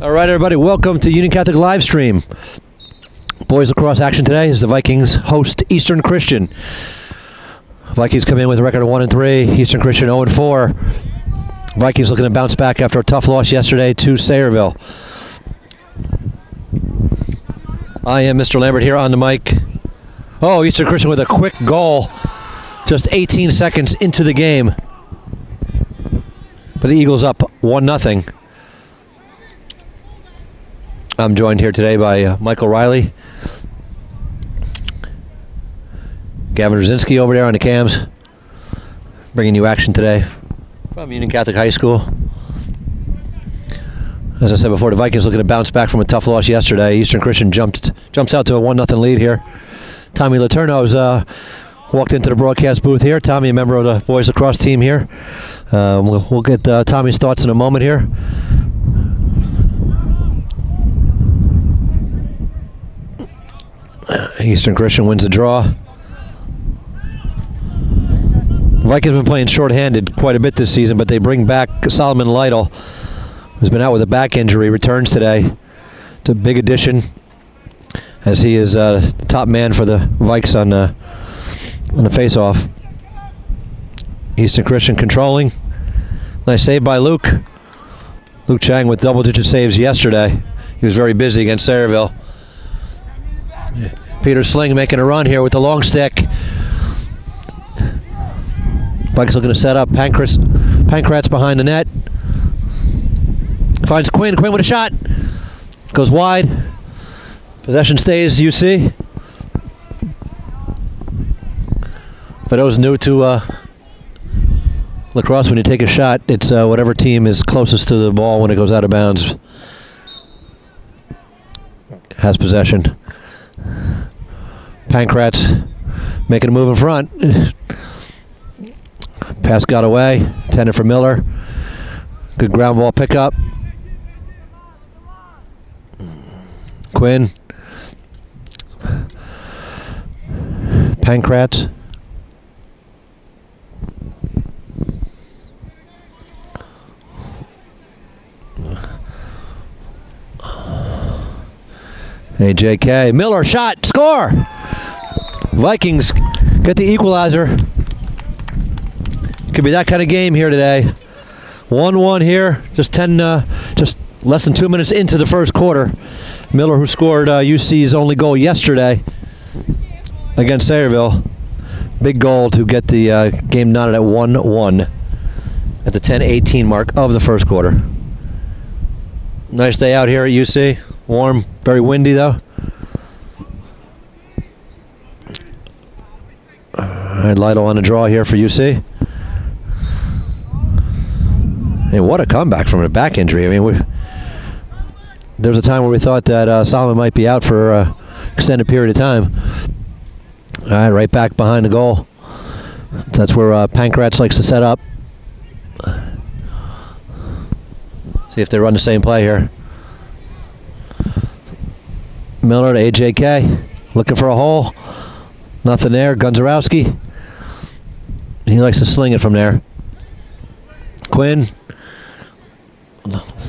All right, everybody, welcome to Union Catholic live stream. Boys lacrosse action today as the Vikings host Eastern Christian. Vikings come in with a record of 1-3. Eastern Christian 0-4. Vikings looking to bounce back after a tough loss yesterday to Sayreville. I am Mr. Lambert here on the mic. Oh, Eastern Christian with a quick goal, just 18 seconds into the game. But the Eagles up 1-0. I'm joined here today by Michael Riley, Gavin Rzinski over there on the cams, bringing you action today from Union Catholic High School. As I said before, the Vikings looking to bounce back from a tough loss yesterday. Eastern Christian jumps out to a 1-0 lead here. Tommy Letourneau's walked into the broadcast booth here. Tommy, a member of the boys lacrosse team here. We'll get Tommy's thoughts in a moment here. Eastern Christian wins the draw. Vikings have been playing shorthanded quite a bit this season, but they bring back Solomon Lytle, who's been out with a back injury, returns today. It's a big addition, as he is the top man for the Vikes on the face-off. Eastern Christian controlling. Nice save by Luke. Luke Chang with double-digit saves yesterday. He was very busy against Sayreville. Peter Sling making a run here with the long stick. Vikings looking to set up. Pankratz behind the net. Finds Quinn. Quinn with a shot. Goes wide. Possession stays UC. For those new to lacrosse, when you take a shot, it's whatever team is closest to the ball when it goes out of bounds has possession. Pankratz making a move in front. Pass got away. Intended for Miller. Good ground ball pickup. Quinn. Pankratz. AJK. Miller shot. Score! Vikings get the equalizer. Could be that kind of game here today. 1-1 here. Just less than 2 minutes into the first quarter. Miller, who scored UC's only goal yesterday against Sayreville. Big goal to get the game knotted at 1-1 at the 10:18 mark of the first quarter. Nice day out here at UC. Warm, very windy though. All right, Lytle on the draw here for UC. And what a comeback from a back injury. I mean, there was a time where we thought that Solomon might be out for an extended period of time. All right, right back behind the goal. That's where Pankratz likes to set up. See if they run the same play here. Miller to AJK. Looking for a hole. Nothing there. Gunzarowski. He likes to sling it from there. Quinn.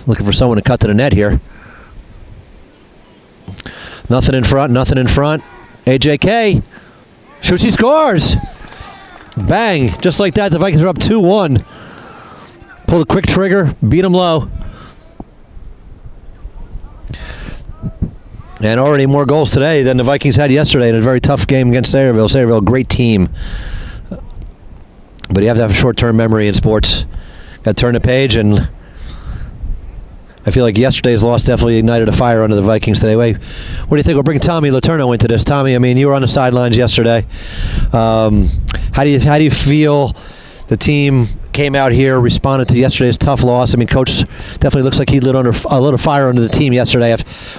Looking for someone to cut to the net here. Nothing in front. Nothing in front. AJK. Shoots. He scores. Bang. Just like that, the Vikings are up 2-1. Pull a quick trigger. Beat them low. And already more goals today than the Vikings had yesterday in a very tough game against Sayreville. Sayreville, a great team. But you have to have a short-term memory in sports. Got to turn the page, and I feel like yesterday's loss definitely ignited a fire under the Vikings today. Wait, what do you think? We'll bring Tommy Letourneau into this. Tommy, I mean, you were on the sidelines yesterday. How do you feel the team came out here, responded to yesterday's tough loss? I mean, Coach definitely looks like he lit under a little fire under the team yesterday.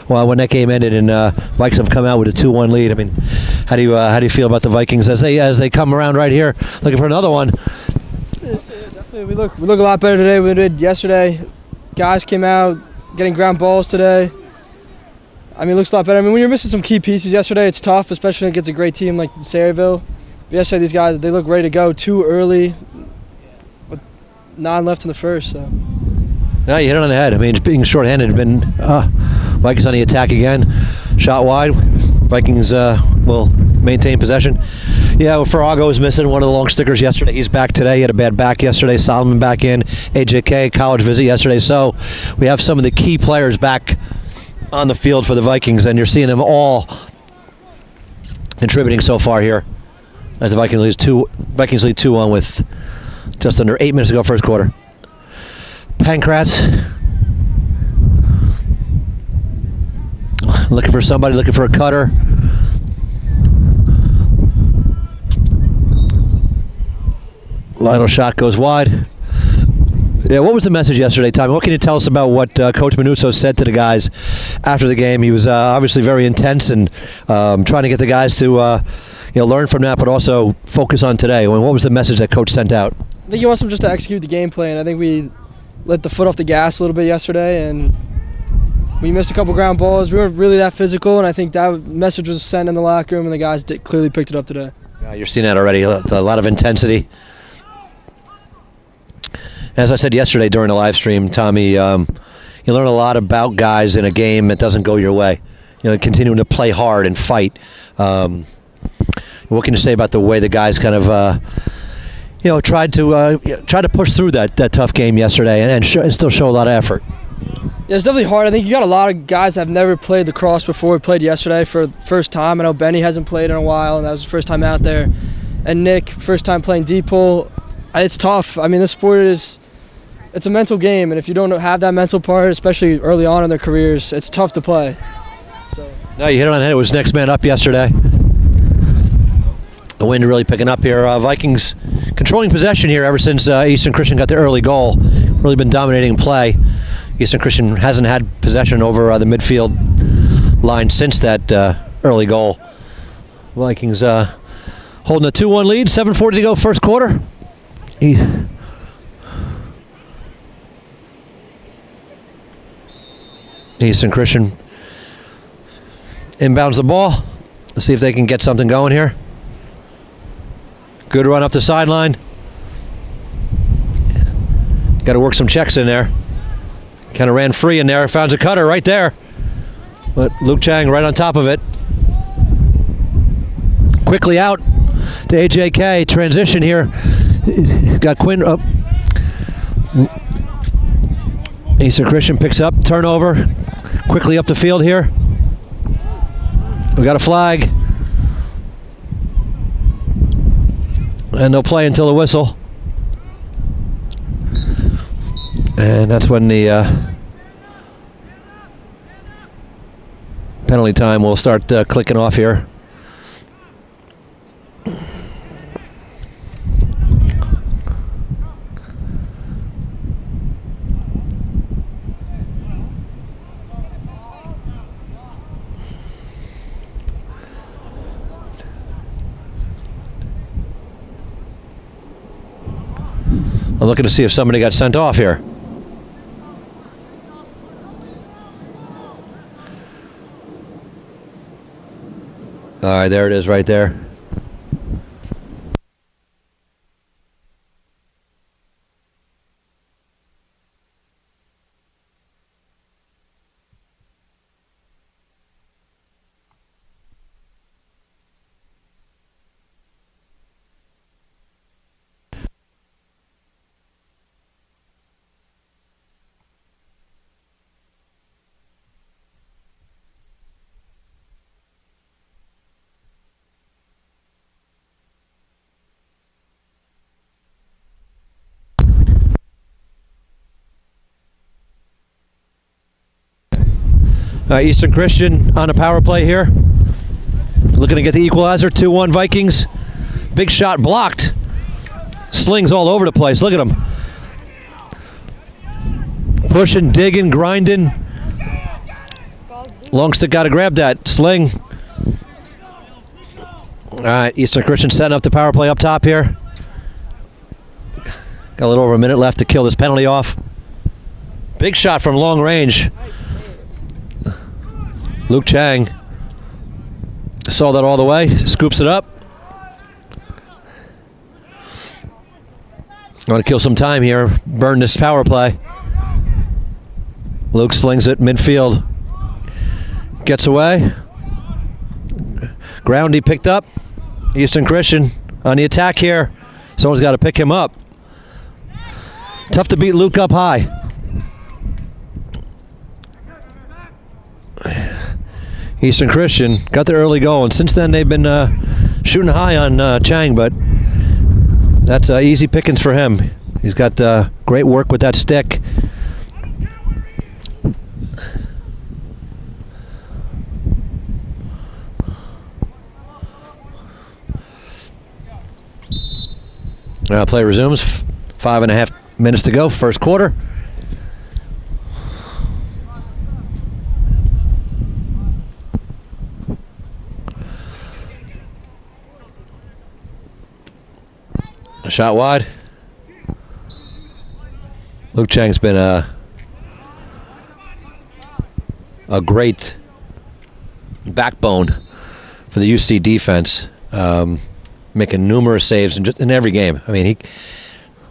When that game ended and Vikings have come out with a 2-1 lead. I mean, how do you feel about the Vikings as they come around right here, looking for another one? Yeah, definitely, we look a lot better today than we did yesterday. Guys came out getting ground balls today. I mean, it looks a lot better. I mean, when you're missing some key pieces yesterday, it's tough, especially against a great team like Sayreville. But yesterday, these guys, they look ready to go too early. 9 left in the first. So. No, you hit it on the head. I mean, being shorthanded, been Vikings on the attack again. Shot wide. Vikings will maintain possession. Yeah, well, Farrago was missing one of the long stickers yesterday. He's back today. He had a bad back yesterday. Solomon back in. AJK, college visit yesterday. So we have some of the key players back on the field for the Vikings, and you're seeing them all contributing so far here as the Vikings lead 2-1 with just under 8 minutes to go first quarter. Pankratz looking for somebody, looking for a cutter. Lidle shot goes wide. Yeah, what was the message yesterday, Tommy? What can you tell us about what Coach Manuzzo said to the guys after the game? He was obviously very intense and trying to get the guys to learn from that, but also focus on today. What was the message that Coach sent out? I think he wants them just to execute the game plan. I think we let the foot off the gas a little bit yesterday, and we missed a couple ground balls. We weren't really that physical, and I think that message was sent in the locker room, and the guys clearly picked it up today. You're seeing that already, a lot of intensity. As I said yesterday during the live stream, Tommy, you learn a lot about guys in a game that doesn't go your way. Continuing to play hard and fight. What can you say about the way the guys kind of tried to push through that tough game yesterday and still show a lot of effort? Yeah, it's definitely hard. I think you got a lot of guys that have never played lacrosse before. We played yesterday for the first time. I know Benny hasn't played in a while, and that was his first time out there. And Nick, first time playing D-pull. It's tough. I mean, this sport it's a mental game, and if you don't have that mental part, especially early on in their careers, it's tough to play. So. No, you hit it on the head. It was next man up yesterday. The wind really picking up here. Vikings controlling possession here ever since Eastern Christian got their early goal. Really been dominating play. Eastern Christian hasn't had possession over the midfield line since that early goal. Vikings holding a 2-1 lead. 7:40 to go first quarter. Eastern Christian inbounds the ball. Let's see if they can get something going here. Good run up the sideline. Got to work some checks in there. Kind of ran free in there. Found a cutter right there. But Luke Chang right on top of it. Quickly out to AJK. Transition here. Got Quinn up. Eastern Christian picks up. Turnover. Quickly up the field here. We got a flag. And they'll play until the whistle. And that's when the penalty time will start clicking off here. I'm looking to see if somebody got sent off here. All right, there it is right there. Eastern Christian on a power play here. Looking to get the equalizer, 2-1 Vikings. Big shot blocked. Slings all over the place. Look at him. Pushing, digging, grinding. Longstick got to grab that. Sling. All right, Eastern Christian setting up the power play up top here. Got a little over a minute left to kill this penalty off. Big shot from long range. Luke Chang saw that all the way, scoops it up. I want to kill some time here, burn this power play. Luke slings it midfield. Gets away. Ground he picked up. Eastern Christian on the attack here. Someone's got to pick him up. Tough to beat Luke up high. Eastern Christian got their early goal, and since then they've been shooting high on Chang, but that's easy pickings for him. He's got great work with that stick. Play resumes. 5.5 minutes to go, first quarter. A shot wide. Luke Chang's been a great backbone for the UC defense, making numerous saves in every game. I mean,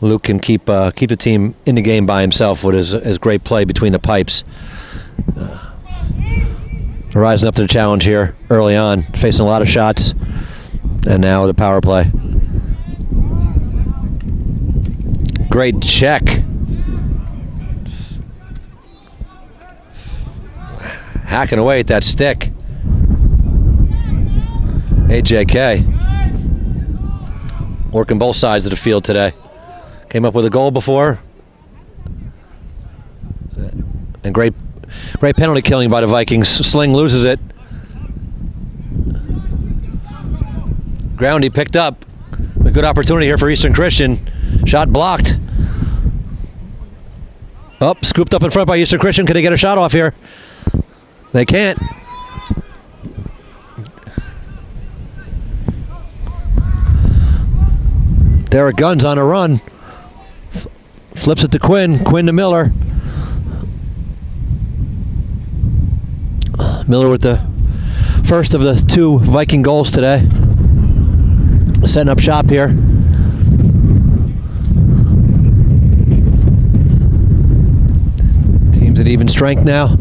Luke can keep the team in the game by himself with his great play between the pipes. Rising up to the challenge here early on, facing a lot of shots, and now the power play. Great check. Hacking away at that stick. AJK working both sides of the field today. Came up with a goal before. And great penalty killing by the Vikings. Sling loses it. Ground he picked up. A good opportunity here for Eastern Christian. Shot blocked. Oh, scooped up in front by Eastern Christian. Can they get a shot off here? They can't. Derek Gunn's on a run. Flips it to Quinn. Quinn to Miller. Miller with the first of the 2 Viking goals today. Setting up shop here. Teams at even strength now.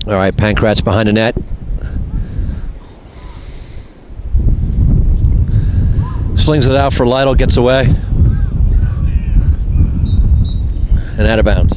All right, Pankratz behind the net. Slings it out for Lytle, gets away. And out of bounds.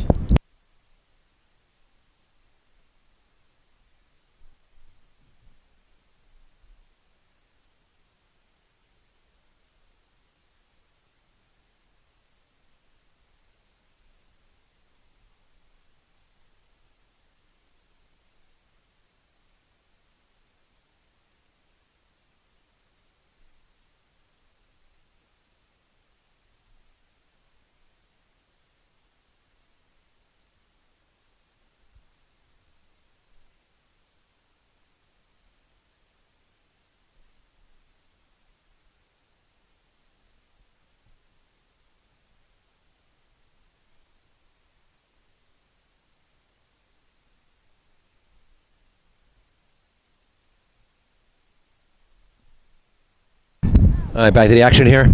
All right, back to the action here.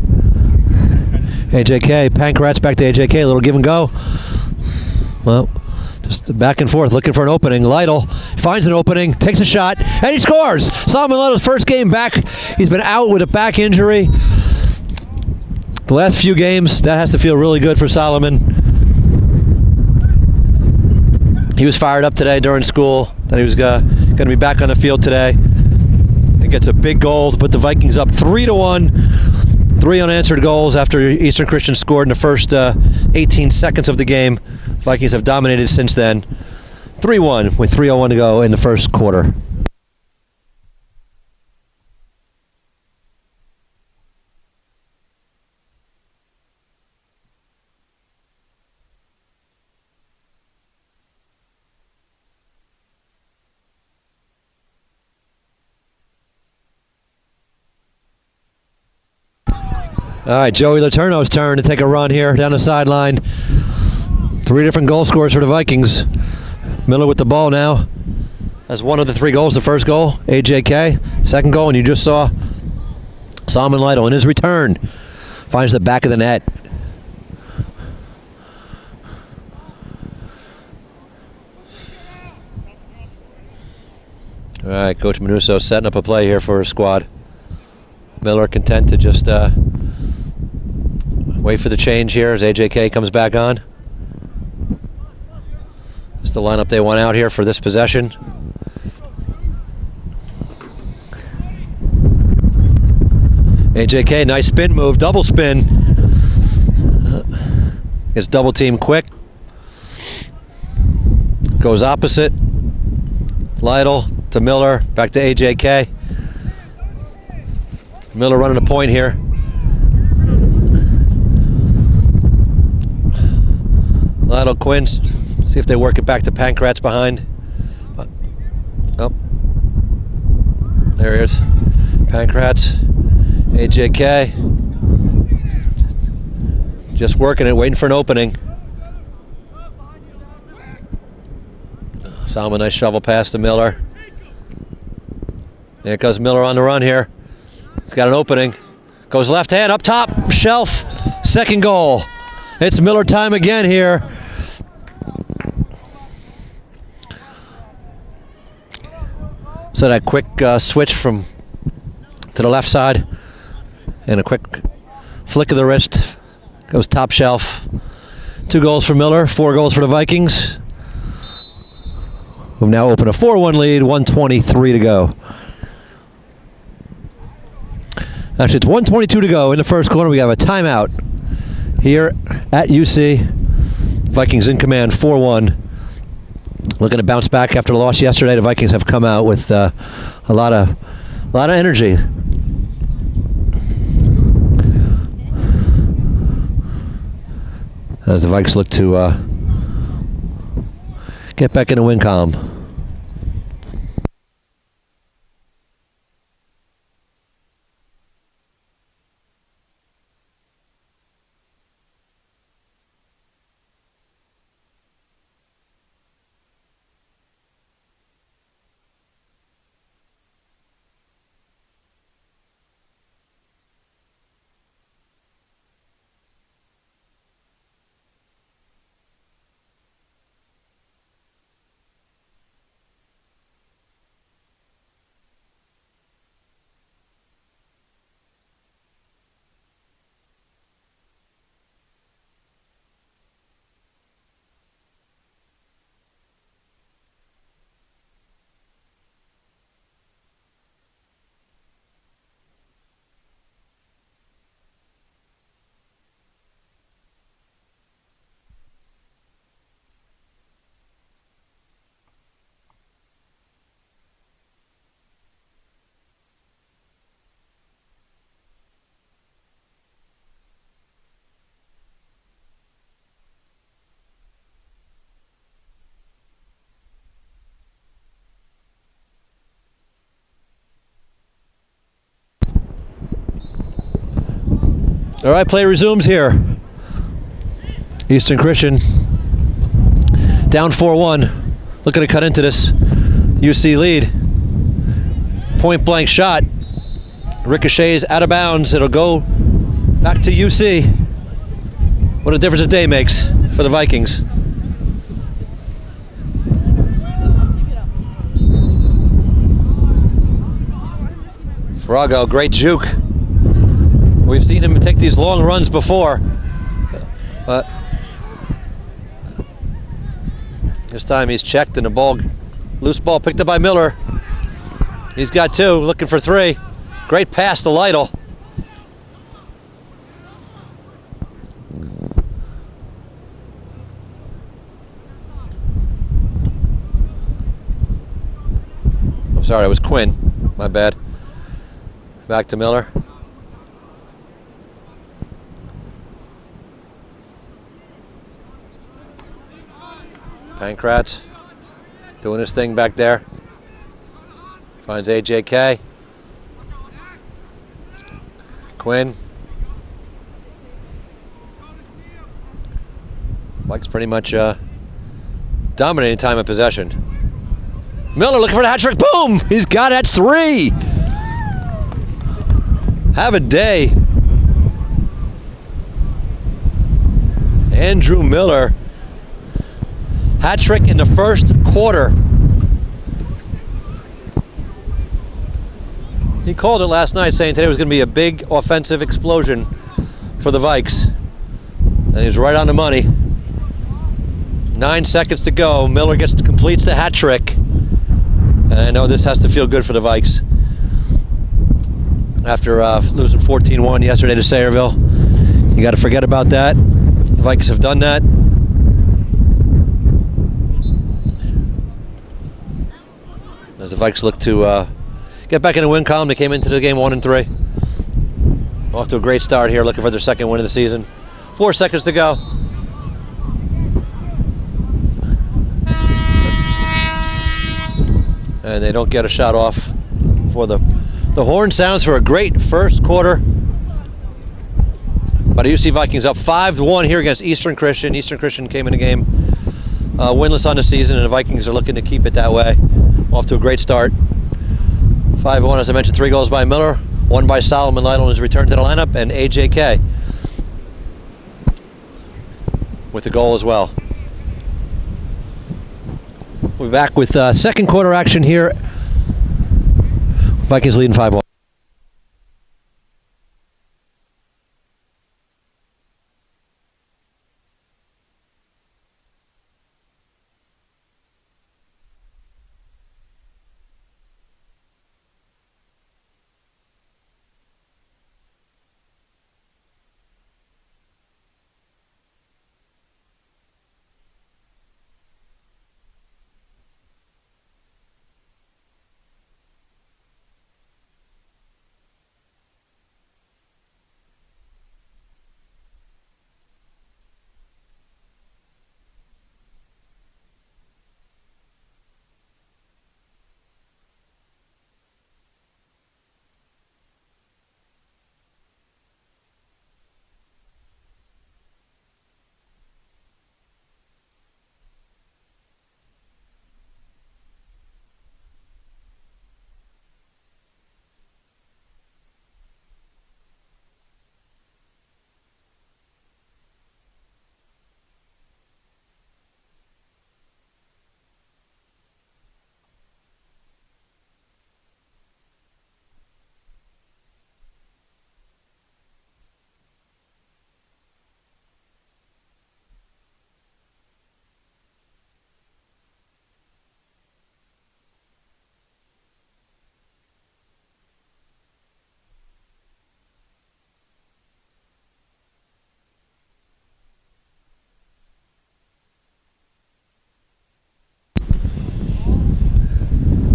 AJK, Pankratz back to AJK, a little give and go. Well, just back and forth, looking for an opening. Lytle finds an opening, takes a shot, and he scores! Solomon Lytle's first game back. He's been out with a back injury. The last few games, that has to feel really good for Solomon. He was fired up today during school, that he was going to be back on the field today. He gets a big goal to put the Vikings up 3-1. 3 unanswered goals after Eastern Christian scored in the first 18 seconds of the game. Vikings have dominated since then. 3-1 with 3:01 to go in the first quarter. All right, Joey Letourneau's turn to take a run here down the sideline. 3 different goal scorers for the Vikings. Miller with the ball now. Has one of the 3 goals. The first goal, AJK. Second goal, and you just saw Salman Lytle in his return. Finds the back of the net. All right, Coach Manuso setting up a play here for his squad. Miller content to just wait for the change here as AJK comes back on. It's the lineup they want out here for this possession. AJK, nice spin move, double spin. Gets double team quick. Goes opposite. Lytle to Miller, back to AJK. Miller running a point here. Lytle, Quinn, see if they work it back to Pankratz behind. Oh, there he is. Pankratz, AJK. Just working it, waiting for an opening. Salman, nice shovel pass to Miller. There goes Miller on the run here. He's got an opening. Goes left hand, up top, shelf. Second goal. It's Miller time again here. So that quick switch from to the left side and a quick flick of the wrist. Goes top shelf. 2 goals for Miller, 4 goals for the Vikings. We've now opened a 4-1 lead, 1:23 to go. Actually, it's 1:22 to go in the first quarter. We have a timeout here at UC. Vikings in command, 4-1. Looking to bounce back after the loss yesterday. The Vikings have come out with a lot of energy. As the Vikings look to get back in the win column. All right, play resumes here. Eastern Christian down 4-1. Looking to cut into this UC lead. Point blank shot. Ricochets out of bounds. It'll go back to UC. What a difference a day makes for the Vikings. Frago, great juke. We've seen him take these long runs before, but this time he's checked and the ball, loose ball picked up by Miller. He's got 2, looking for 3. Great pass to Lytle. I'm sorry, it was Quinn. My bad. Back to Miller. Pankratz doing his thing back there. Finds AJK. Quinn. Mike's pretty much dominating time of possession. Miller looking for the hat trick. Boom! He's got it. That's 3. Have a day. Andrew Miller. Hat trick in the first quarter. He called it last night, saying today was going to be a big offensive explosion for the Vikes. And he was right on the money. 9 seconds to go. Miller completes the hat trick. And I know this has to feel good for the Vikes. After losing 14-1 yesterday to Sayreville. You got to forget about that. The Vikes have done that. As the Vikes look to get back in the win column, they came into the game 1-3. Off to a great start here, looking for their second win of the season. 4 seconds to go. And they don't get a shot off for the horn sounds for a great first quarter. But the UC Vikings up 5-1 here against Eastern Christian. Eastern Christian came in the game winless on the season, and the Vikings are looking to keep it that way. Off to a great start. 5-1, as I mentioned, 3 goals by Miller, 1 by Solomon Lytle on his return to the lineup, and AJK with the goal as well. We'll be back with second quarter action here. Vikings leading 5-1.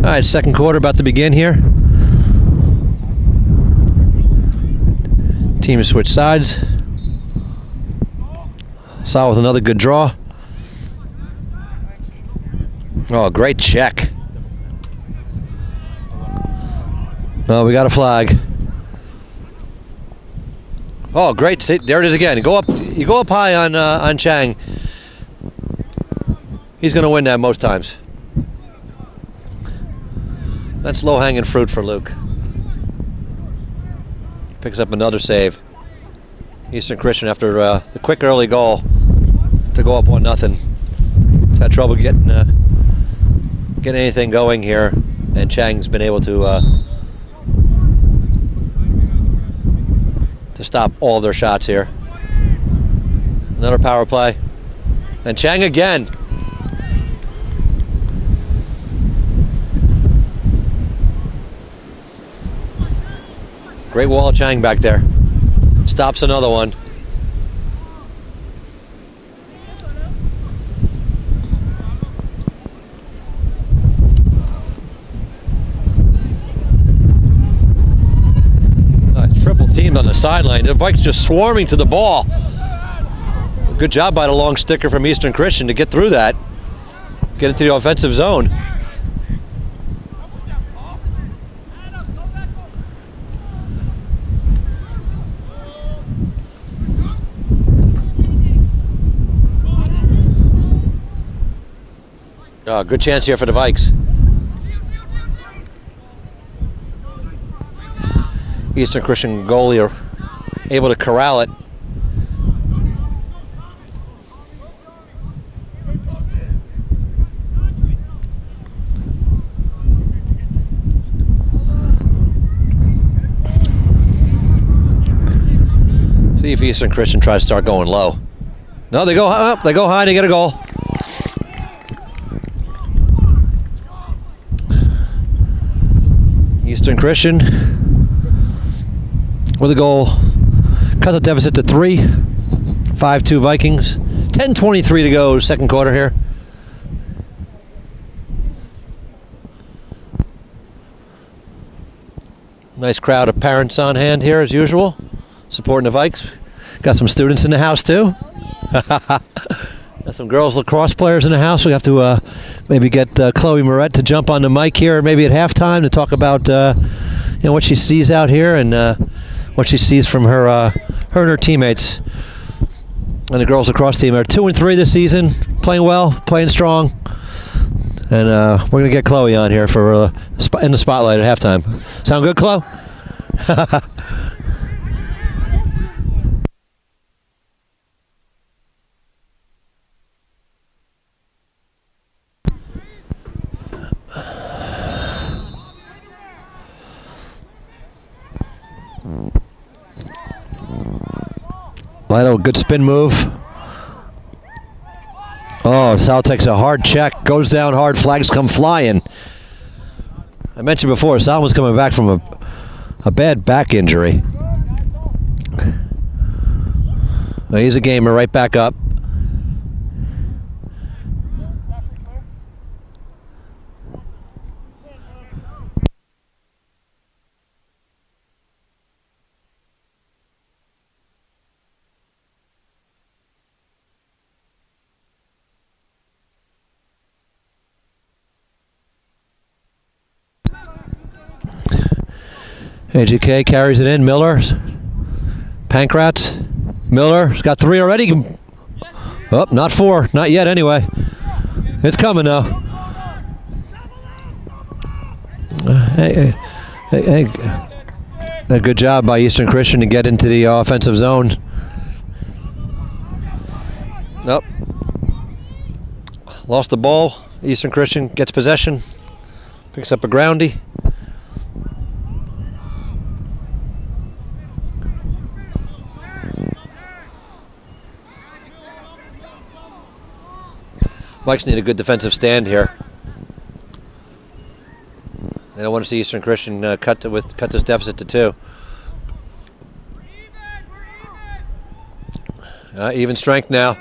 All right, second quarter about to begin here. Teams switch sides. Saw with another good draw. Oh, great check. Oh, we got a flag. Oh, great! See, there it is again. You go up high on Chang. He's going to win that most times. That's low-hanging fruit for Luke. Picks up another save. Eastern Christian, after the quick early goal to go up 1-0. It's had trouble getting anything going here, and Chang's been able to stop all their shots here. Another power play, and Chang again. Great wall of Chang back there. Stops another one. Triple teamed on the sideline. The Vikes just swarming to the ball. Good job by the long sticker from Eastern Christian to get through that. Get into the offensive zone. Good chance here for the Vikes. Eastern Christian goalie are able to corral it. See if Eastern Christian tries to start going low. No, they go up. They go high. They get a goal. Eastern Christian with a goal. Cut the deficit to 3. 5-2 Vikings. 10:23 to go, second quarter here. Nice crowd of parents on hand here as usual, supporting the Vikes. Got some students in the house too. Got some girls lacrosse players in the house. We have to maybe get Chloe Moret to jump on the mic here, maybe at halftime, to talk about what she sees out here and what she sees from her and her teammates. And the girls lacrosse team are 2-3 this season, playing well, playing strong. And we're gonna get Chloe on here for in the spotlight at halftime. Sound good, Chloe? Lido, good spin move. Oh, Sal takes a hard check, goes down hard, flags come flying. I mentioned before, Sal was coming back from a bad back injury. Well, he's a gamer, right back up. AGK carries it in. Miller. Pankratz. Miller's got 3 already. Oh, not 4. Not yet, anyway. It's coming, though. Hey. A good job by Eastern Christian to get into the offensive zone. Nope. Lost the ball. Eastern Christian gets possession. Picks up a groundie. Vikes need a good defensive stand here. They don't want to see Eastern Christian cut this deficit to 2. Even strength now.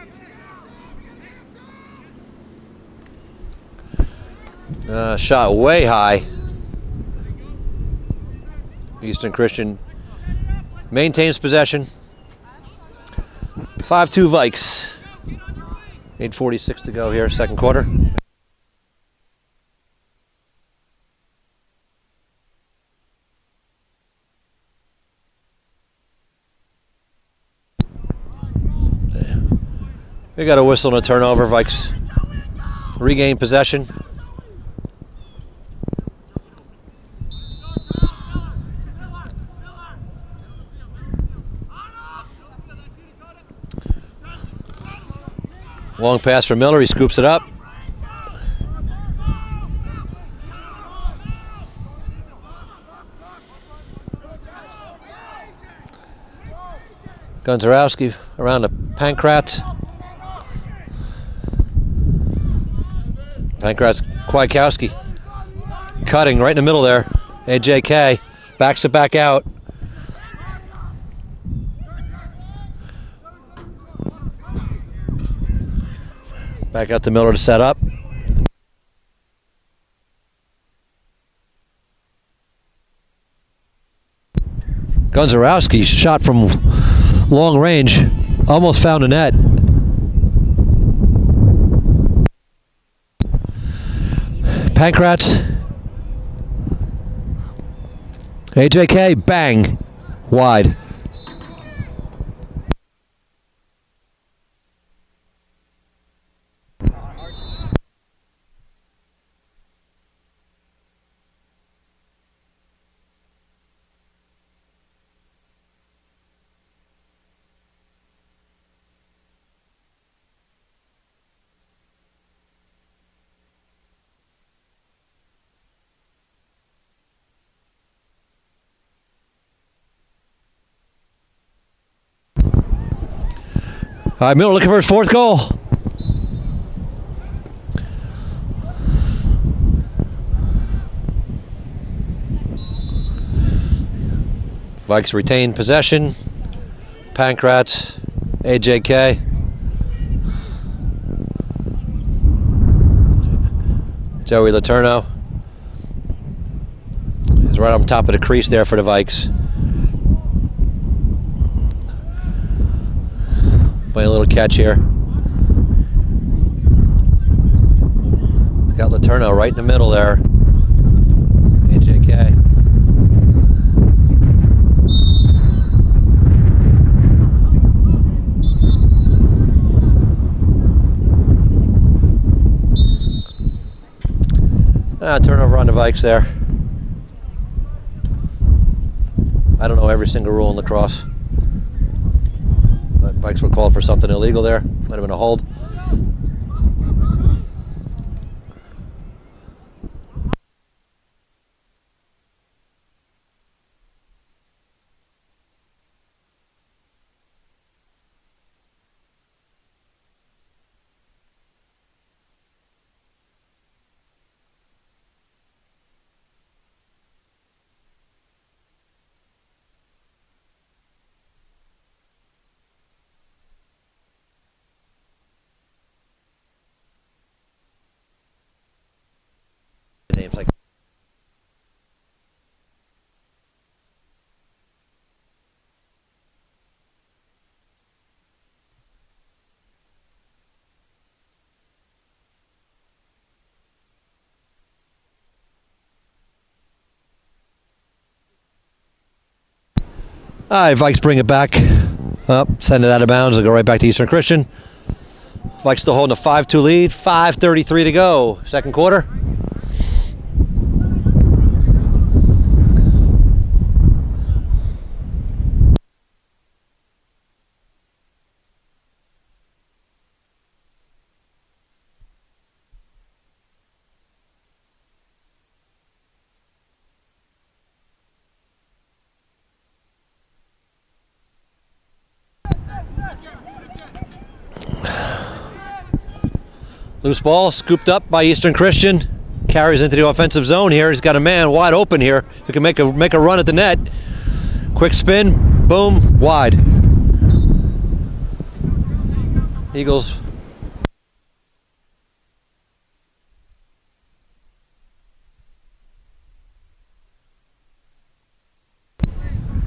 Shot way high. Eastern Christian maintains possession. 5-2 Vikes. 8:46 to go here, second quarter. We got a whistle and a turnover. Vikes regain possession. Long pass for Miller, he scoops it up. Gonzarowski around to Pankratz. Pankratz, Kwiatkowski. Cutting right in the middle there. AJK backs it back out. Back out to Miller to set up. Gonzarowski shot from long range, almost found the net. Pankratz. AJK, bang, wide. All right, Miller looking for his fourth goal. Vikes retain possession. Pancratz, AJK. Joey Letourneau is right on top of the crease there for the Vikes. Play a little catch here. He's got Letourneau right in the middle there. AJK. Turnover on the Vikes there. I don't know every single rule in lacrosse. But Vikes were called for something illegal there. Might have been a hold. Names like all right, Vikes bring it back up, send it out of bounds. It'll go right back to Eastern Christian. Vikes still holding a 5-2 lead. 5:33 to go, second quarter. Loose ball scooped up by Eastern Christian. Carries into the offensive zone here. He's got a man wide open here who can make a run at the net. Quick spin, boom, wide. Eagles.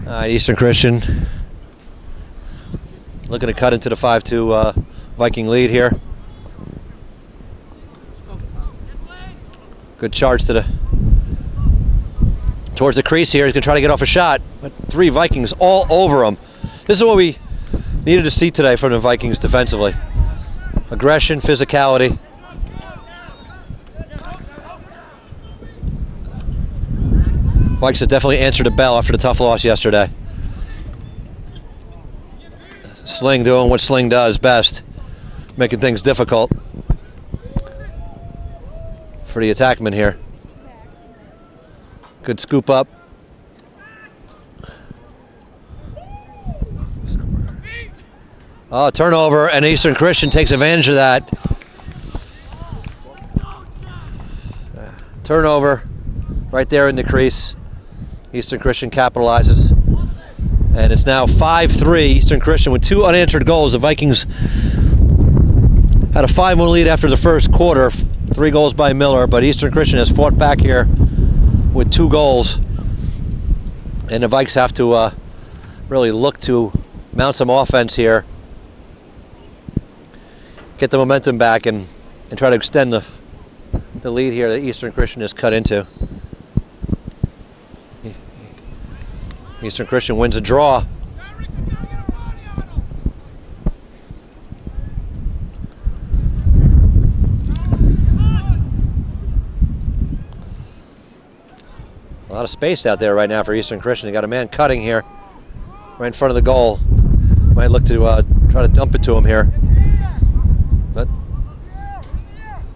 All right, Eastern Christian looking to cut into the 5-2 Viking lead here. Good charge towards the crease here. He's going to try to get off a shot, but three Vikings all over him. This is what we needed to see today from the Vikings defensively. Aggression, physicality. Vikes have definitely answered a bell after the tough loss yesterday. Sling doing what Sling does best, making things difficult for the attackman here. Good scoop up. Oh, turnover, and Eastern Christian takes advantage of that. Turnover right there in the crease. Eastern Christian capitalizes. And it's now 5-3, Eastern Christian with two unanswered goals. The Vikings had a 5-1 lead after the first quarter. 3 goals by Miller, but Eastern Christian has fought back here with 2 goals. And the Vikes have to really look to mount some offense here. Get the momentum back and try to extend the lead here that Eastern Christian has cut into. Eastern Christian wins a draw. A lot of space out there right now for Eastern Christian. They got a man cutting here right in front of the goal. Might look to try to dump it to him here. But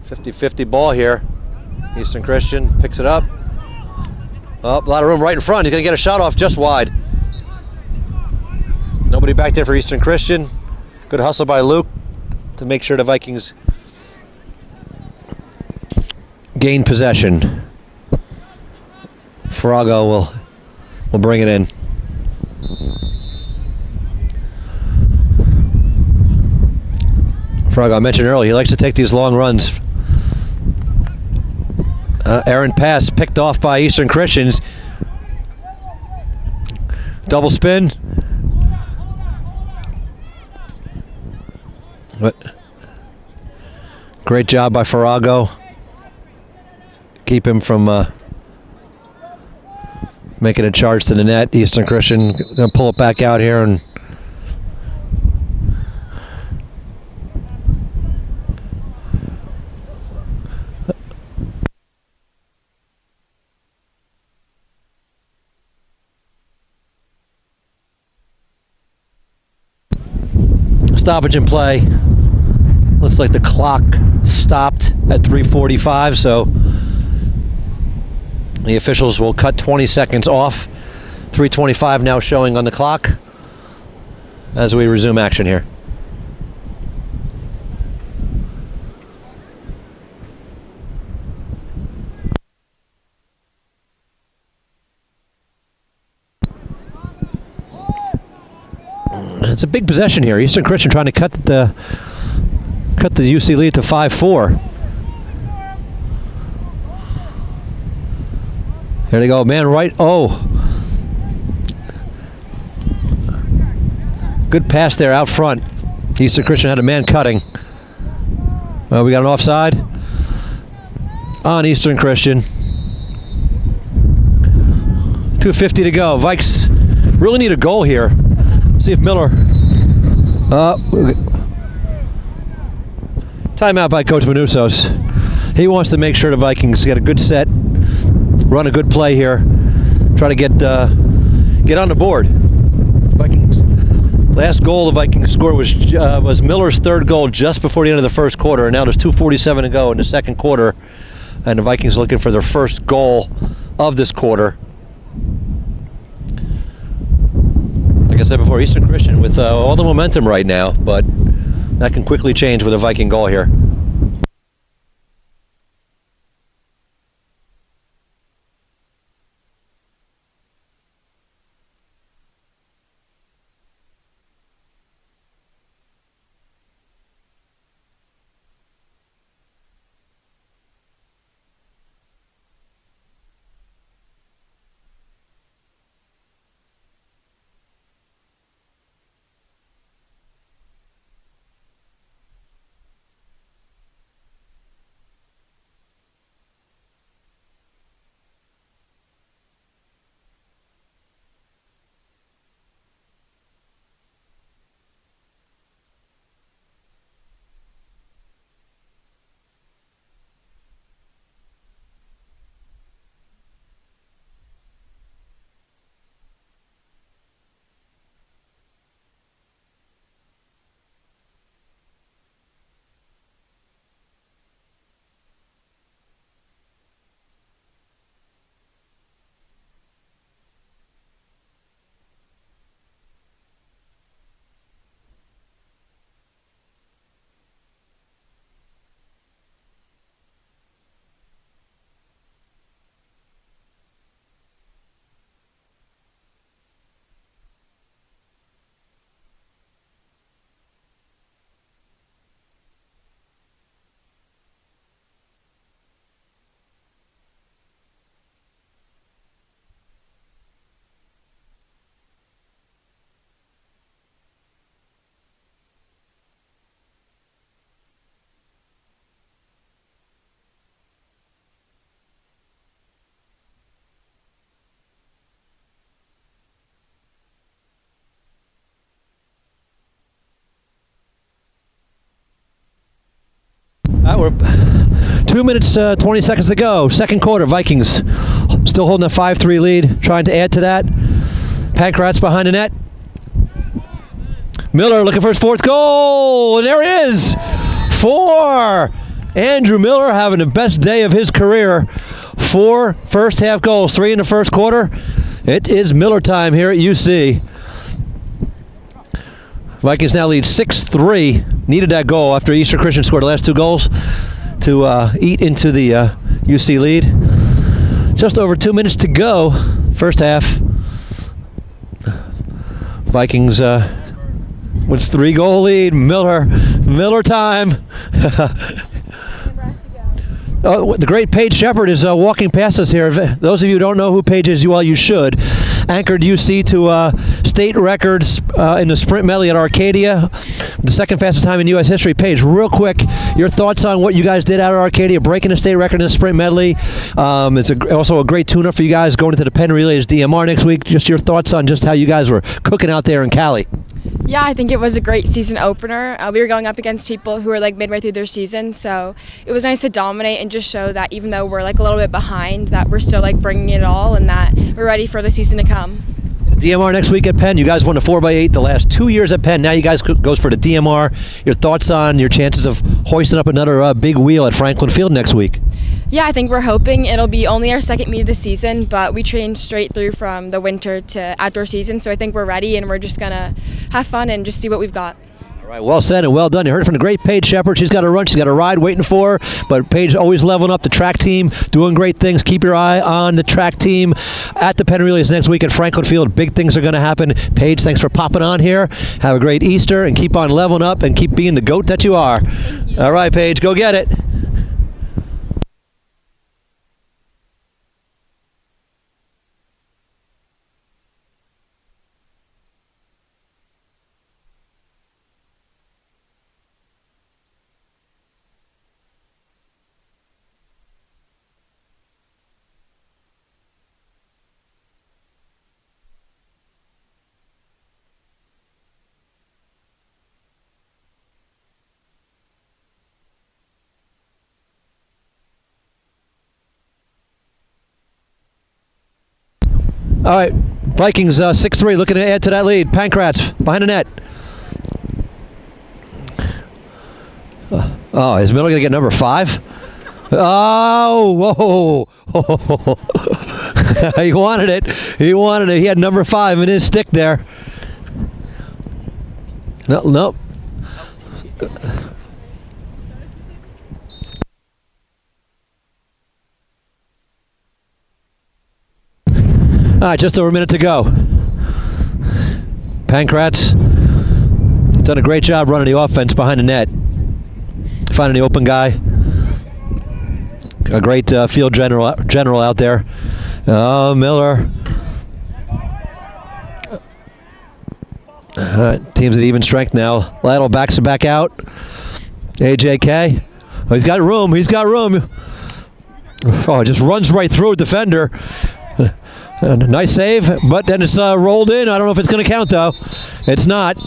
50-50 ball here. Eastern Christian picks it up. Oh, a lot of room right in front. He's going to get a shot off just wide. Nobody back there for Eastern Christian. Good hustle by Luke to make sure the Vikings gain possession. Farago will bring it in. Farago, I mentioned earlier, he likes to take these long runs. Errant pass picked off by Eastern Christians. Double spin. But great job by Farago. Keep him from making a charge to the net. Eastern Christian gonna pull it back out here and stoppage in play. Looks like the clock stopped at 3:45, so the officials will cut 20 seconds off. 3:25 now showing on the clock as we resume action here. It's a big possession here. Eastern Christian trying to cut the UC lead to 5-4. There they go, man right. Oh. Good pass there out front. Eastern Christian had a man cutting. Well, we got an offside on Eastern Christian. 2:50 to go. Vikes really need a goal here. See if Miller. Timeout by Coach Manusos. He wants to make sure the Vikings get a good set, run a good play here, try to get on the board. Vikings. Last goal the Vikings scored was Miller's third goal just before the end of the first quarter, and now there's 2:47 to go in the second quarter, and the Vikings are looking for their first goal of this quarter. Like I said before, Eastern Christian with all the momentum right now, but that can quickly change with a Viking goal here. We're 2 minutes, 20 seconds to go. Second quarter, Vikings still holding a 5-3 lead, trying to add to that. Pankratz behind the net. Miller looking for his fourth goal, and there it is. 4. Andrew Miller having the best day of his career. 4 first half goals, 3 in the first quarter. It is Miller time here at UC. Vikings now lead 6-3. Needed that goal after Eastern Christian scored the last 2 goals to eat into the UC lead. Just over 2 minutes to go, first half. Vikings with 3-goal lead. Miller time. The great Paige Shepard is walking past us here. Those of you who don't know who Paige is, well, you should. Anchored UC to state records in the sprint medley at Arcadia. The second fastest time in U.S. history. Paige, real quick, your thoughts on what you guys did out at Arcadia, breaking the state record in the sprint medley. It's also a great tune-up for you guys going into the Penn Relays DMR next week. Just your thoughts on just how you guys were cooking out there in Cali. Yeah, I think it was a great season opener. We were going up against people who were like midway through their season, so it was nice to dominate and just show that even though we're like a little bit behind, that we're still like bringing it all and that we're ready for the season to come. DMR next week at Penn. You guys won the 4x8 the last 2 years at Penn. Now you guys goes for the DMR. Your thoughts on your chances of hoisting up another big wheel at Franklin Field next week? Yeah, I think we're hoping it'll be only our second meet of the season, but we trained straight through from the winter to outdoor season, so I think we're ready and we're just going to have fun and just see what we've got. All right, well said and well done. You heard it from the great Paige Shepard. She's got a run. She's got a ride waiting for her. But Paige always leveling up the track team, doing great things. Keep your eye on the track team at the Penn Relays next week at Franklin Field. Big things are going to happen. Paige, thanks for popping on here. Have a great Easter and keep on leveling up and keep being the GOAT that you are. Thank you. All right, Paige, go get it. All right, Vikings 6-3, looking to add to that lead. Pankratz behind the net. Oh, is Miller going to get number 5? Oh, whoa. He wanted it. He had number 5 in his stick there. Nope. All right, just over a minute to go. Pankratz done a great job running the offense behind the net, finding the open guy. A great field general out there. Oh, Miller. Teams at even strength now. Laddle backs it back out. AJK. Oh, he's got room. Oh, just runs right through a defender. Nice save, but then it's rolled in. I don't know if it's going to count, though. It's not.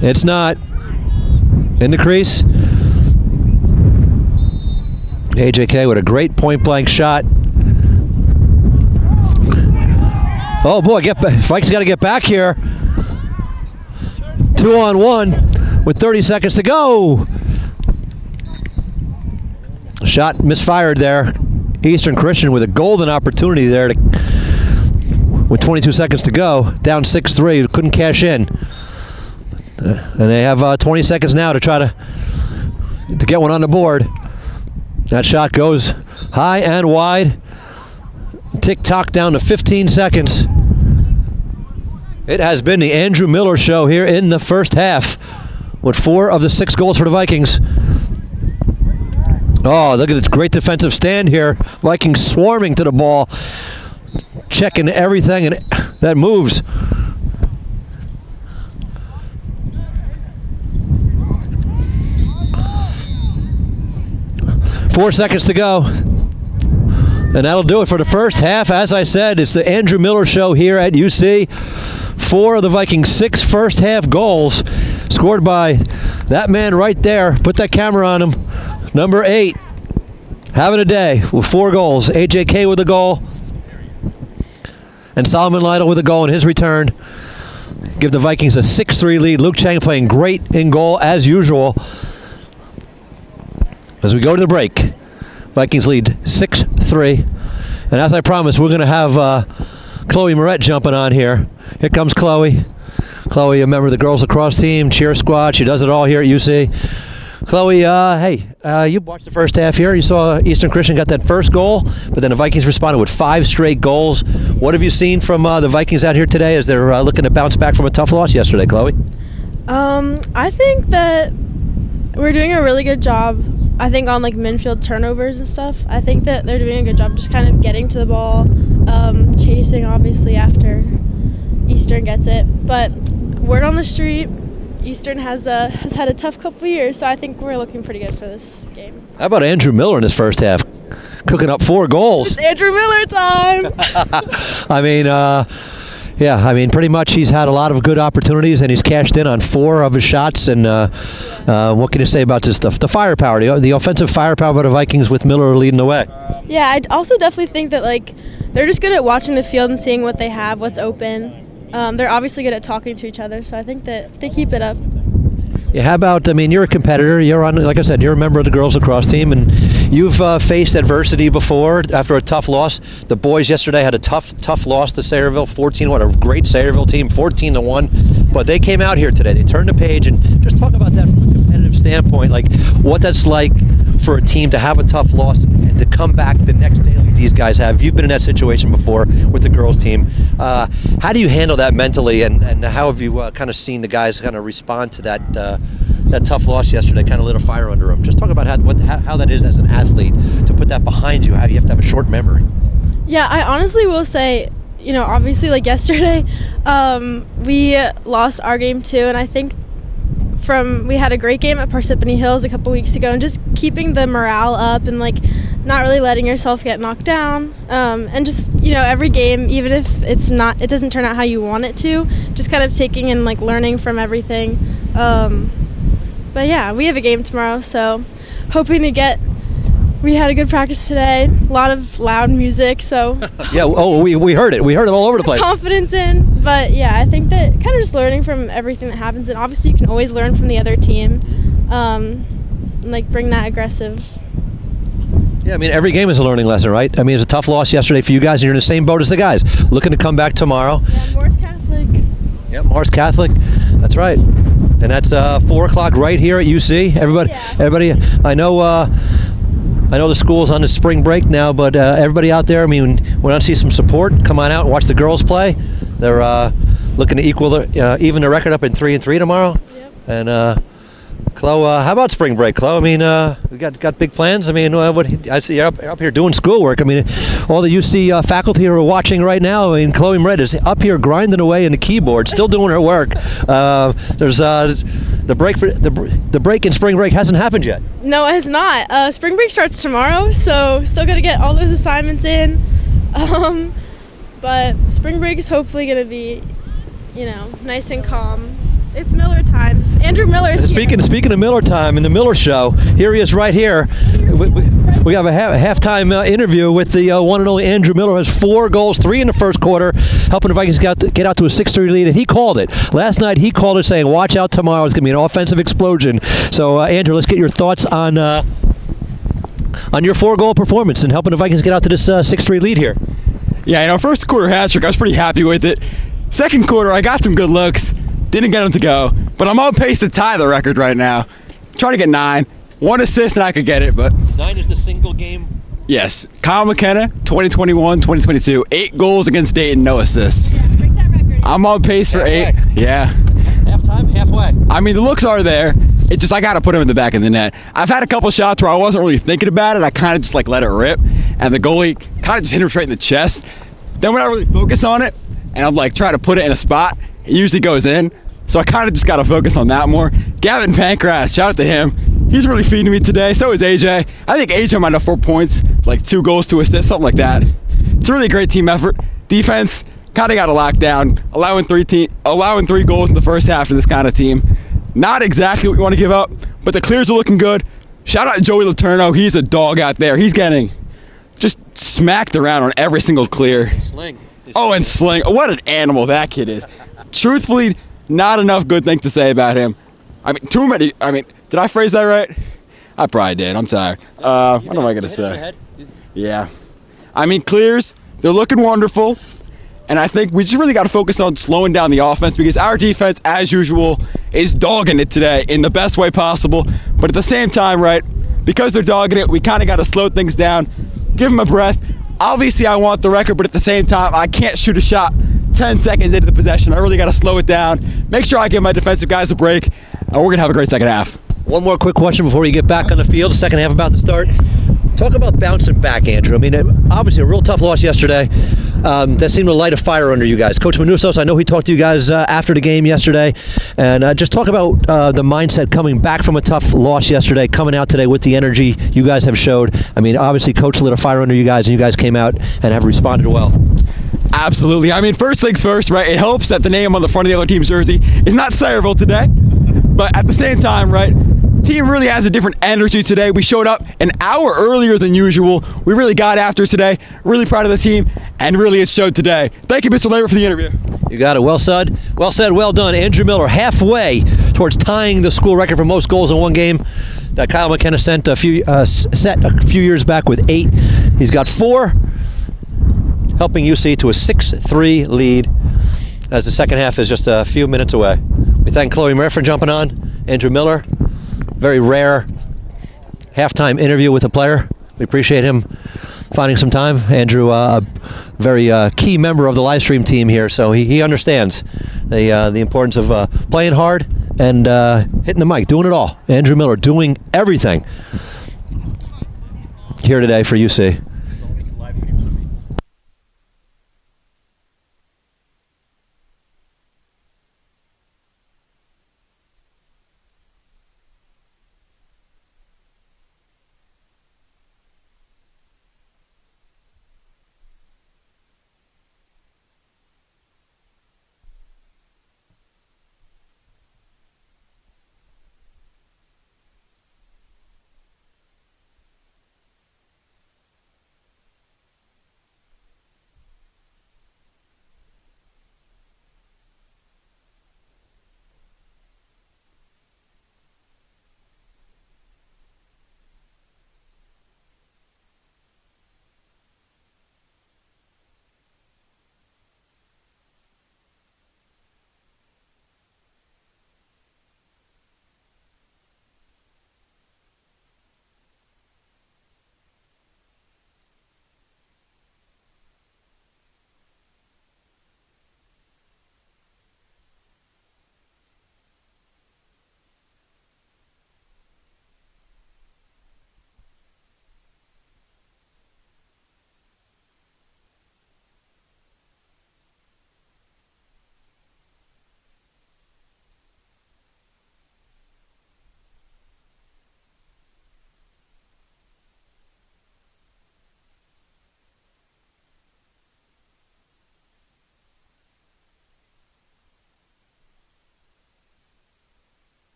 In the crease. AJK with a great point-blank shot. Oh, boy, Vikes got to get back here. 2-on-1 with 30 seconds to go. Shot misfired there. Eastern Christian with a golden opportunity there with 22 seconds to go, down 6-3, couldn't cash in. And they have 20 seconds now to try to get one on the board. That shot goes high and wide. Tick-tock down to 15 seconds. It has been the Andrew Miller show here in the first half with 4 of the 6 goals for the Vikings. Oh, look at this great defensive stand here. Vikings swarming to the ball, checking everything and that moves. Four seconds to go. And that'll do it for the first half. As I said, it's the Andrew Miller show here at UC. 4 of the Vikings' 6 first half goals scored by that man right there. Put that camera on him. Number 8. Having a day with 4 goals. AJK with a goal. And Solomon Lytle with a goal in his return. Give the Vikings a 6-3 lead. Luke Chang playing great in goal as usual. As we go to the break, Vikings lead 6-3. And as I promised, we're going to have Chloe Moret jumping on here. Here comes Chloe. Chloe, a member of the girls lacrosse team, cheer squad. She does it all here at UC. Chloe, you watched the first half here. You saw Eastern Christian got that first goal, but then the Vikings responded with 5 straight goals. What have you seen from the Vikings out here today as they're looking to bounce back from a tough loss yesterday, Chloe? I think that we're doing a really good job, I think, on like midfield turnovers and stuff. I think that they're doing a good job just kind of getting to the ball, chasing obviously after Eastern gets it. But word on the street, Eastern has had a tough couple of years, so I think we're looking pretty good for this game. How about Andrew Miller in his first half? Cooking up 4 goals. It's Andrew Miller time! Pretty much he's had a lot of good opportunities, and he's cashed in on 4 of his shots. And what can you say about this stuff? The firepower, the offensive firepower of the Vikings with Miller leading the way. Yeah, I also definitely think that like they're just good at watching the field and seeing what they have, what's open. They're obviously good at talking to each other, so I think that they keep it up. Yeah, how about, you're a competitor. You're on, like I said, you're a member of the girls lacrosse team, and you've faced adversity before after a tough loss. The boys yesterday had a tough loss to Sayreville, 14-1, a great Sayreville team, 14-1. But they came out here today. They turned the page, and just talk about that from a competitive standpoint, like what that's like for a team to have a tough loss and to come back the next day like these guys have. You've been in that situation before with the girls team. How do you handle that mentally, and how have you kind of seen the guys kind of respond to that tough loss yesterday? Kind of lit a fire under them. Just talk about how that is as an athlete to put that behind you. How you have to have a short memory. Yeah, I honestly will say, obviously like yesterday, we lost our game too, and I think we had a great game at Parsippany Hills a couple weeks ago, and just keeping the morale up and like not really letting yourself get knocked down, and just every game, even if it doesn't turn out how you want it to, just kind of taking and like learning from everything. But yeah, we have a game tomorrow, so hoping to get. We had a good practice today. A lot of loud music, so yeah. Oh, we heard it. We heard it all over the place. Confidence in, but yeah, I think that kind of just learning from everything that happens, and obviously you can always learn from the other team, and like bring that aggressive. Yeah, every game is a learning lesson, right? It's a tough loss yesterday for you guys, and you're in the same boat as the guys, looking to come back tomorrow. Yeah, Morris Catholic. Yeah, Morris Catholic. That's right. And that's 4 o'clock right here at UC. Everybody. I know the school's on the spring break now, but everybody out there, we want to see some support. Come on out and watch the girls play. They're looking to even the record up in 3-3 tomorrow. Yep. And Chloe, how about spring break, Chloe? We got big plans. I see you're up here doing schoolwork. All the UC faculty are watching right now. Chloe Moret is up here grinding away in the keyboard, still doing her work. There's the break in spring break hasn't happened yet. No, it has not. Spring break starts tomorrow, so still got to get all those assignments in. But spring break is hopefully going to be, nice and calm. It's Miller time. Andrew Miller's here. Speaking of Miller time and the Miller Show, here he is right here. We have a halftime interview with the one and only Andrew Miller. Has 4 goals, 3 in the first quarter, helping the Vikings get out to a 6-3 lead, and he called it. Last night he called it, saying, watch out tomorrow. It's going to be an offensive explosion. So, Andrew, let's get your thoughts on your 4-goal performance and helping the Vikings get out to this 6-3 lead here. Yeah, first quarter hat trick, I was pretty happy with it. Second quarter, I got some good looks. Didn't get them to go, but I'm on pace to tie the record right now. Trying to get 9. 1 assist and I could get it, but 9 is the single game. Yes. Kyle McKenna, 2021, 2022. 8 goals against Dayton, no assists. Yeah, break that record. I'm on pace for 8. Yeah. Halftime, halfway. The looks are there. It's just I got to put them in the back of the net. I've had a couple shots where I wasn't really thinking about it. I kind of just let it rip, and the goalie kind of just hit him straight in the chest. Then when I really focus on it, and I'm trying to put it in a spot, it usually goes in. So I kind of just got to focus on that more. Gavin Pancras, shout out to him. He's really feeding me today. So is AJ. I think AJ might have 4 points, 2 goals, 2 assists, something like that. It's a really great team effort. Defense kind of got to lock down, allowing 3 goals in the first half to this kind of team. Not exactly what we want to give up, but the clears are looking good. Shout out to Joey Letourneau. He's a dog out there. He's getting just smacked around on every single clear. Sling. And Sling. What an animal that kid is. Truthfully, not enough good things to say about him. Too many. Did I phrase that right? I probably did. I'm tired. What am I going to say? Yeah. Clears, they're looking wonderful. And I think we just really got to focus on slowing down the offense because our defense, as usual, is dogging it today in the best way possible. But at the same time, right, because they're dogging it, we kind of got to slow things down, give them a breath. Obviously, I want the record, but at the same time, I can't shoot a shot 10 seconds into the possession. I really got to slow it down, make sure I give my defensive guys a break, and we're going to have a great second half. One more quick question before you get back on the field. The second half about to start. Talk about bouncing back, Andrew. I mean, obviously a real tough loss yesterday. That seemed to light a fire under you guys. Coach Manusos, I know he talked to you guys after the game yesterday. And just talk about the mindset coming back from a tough loss yesterday, coming out today with the energy you guys have showed. I mean, obviously Coach lit a fire under you guys, and you guys came out and have responded well. Absolutely. I mean, first things first, right? It helps that the name on the front of the other team's jersey is not Sayreville today. But at the same time, right, the team really has a different energy today. We showed up an hour earlier than usual. We really got after today. Really proud of the team, and really it showed today. Thank you, Mr. Labor, for the interview. You got it. Well said. Well said. Well done. Andrew Miller halfway towards tying the school record for most goals in one game that Kyle McKenna set a few years back with 8. He's got 4, helping UC to a 6-3 lead as the second half is just a few minutes away. We thank Chloe Murray for jumping on. Andrew Miller, very rare halftime interview with a player. We appreciate him finding some time. Andrew, a very key member of the live stream team here, so he understands the importance of playing hard and hitting the mic, doing it all. Andrew Miller doing everything here today for UC.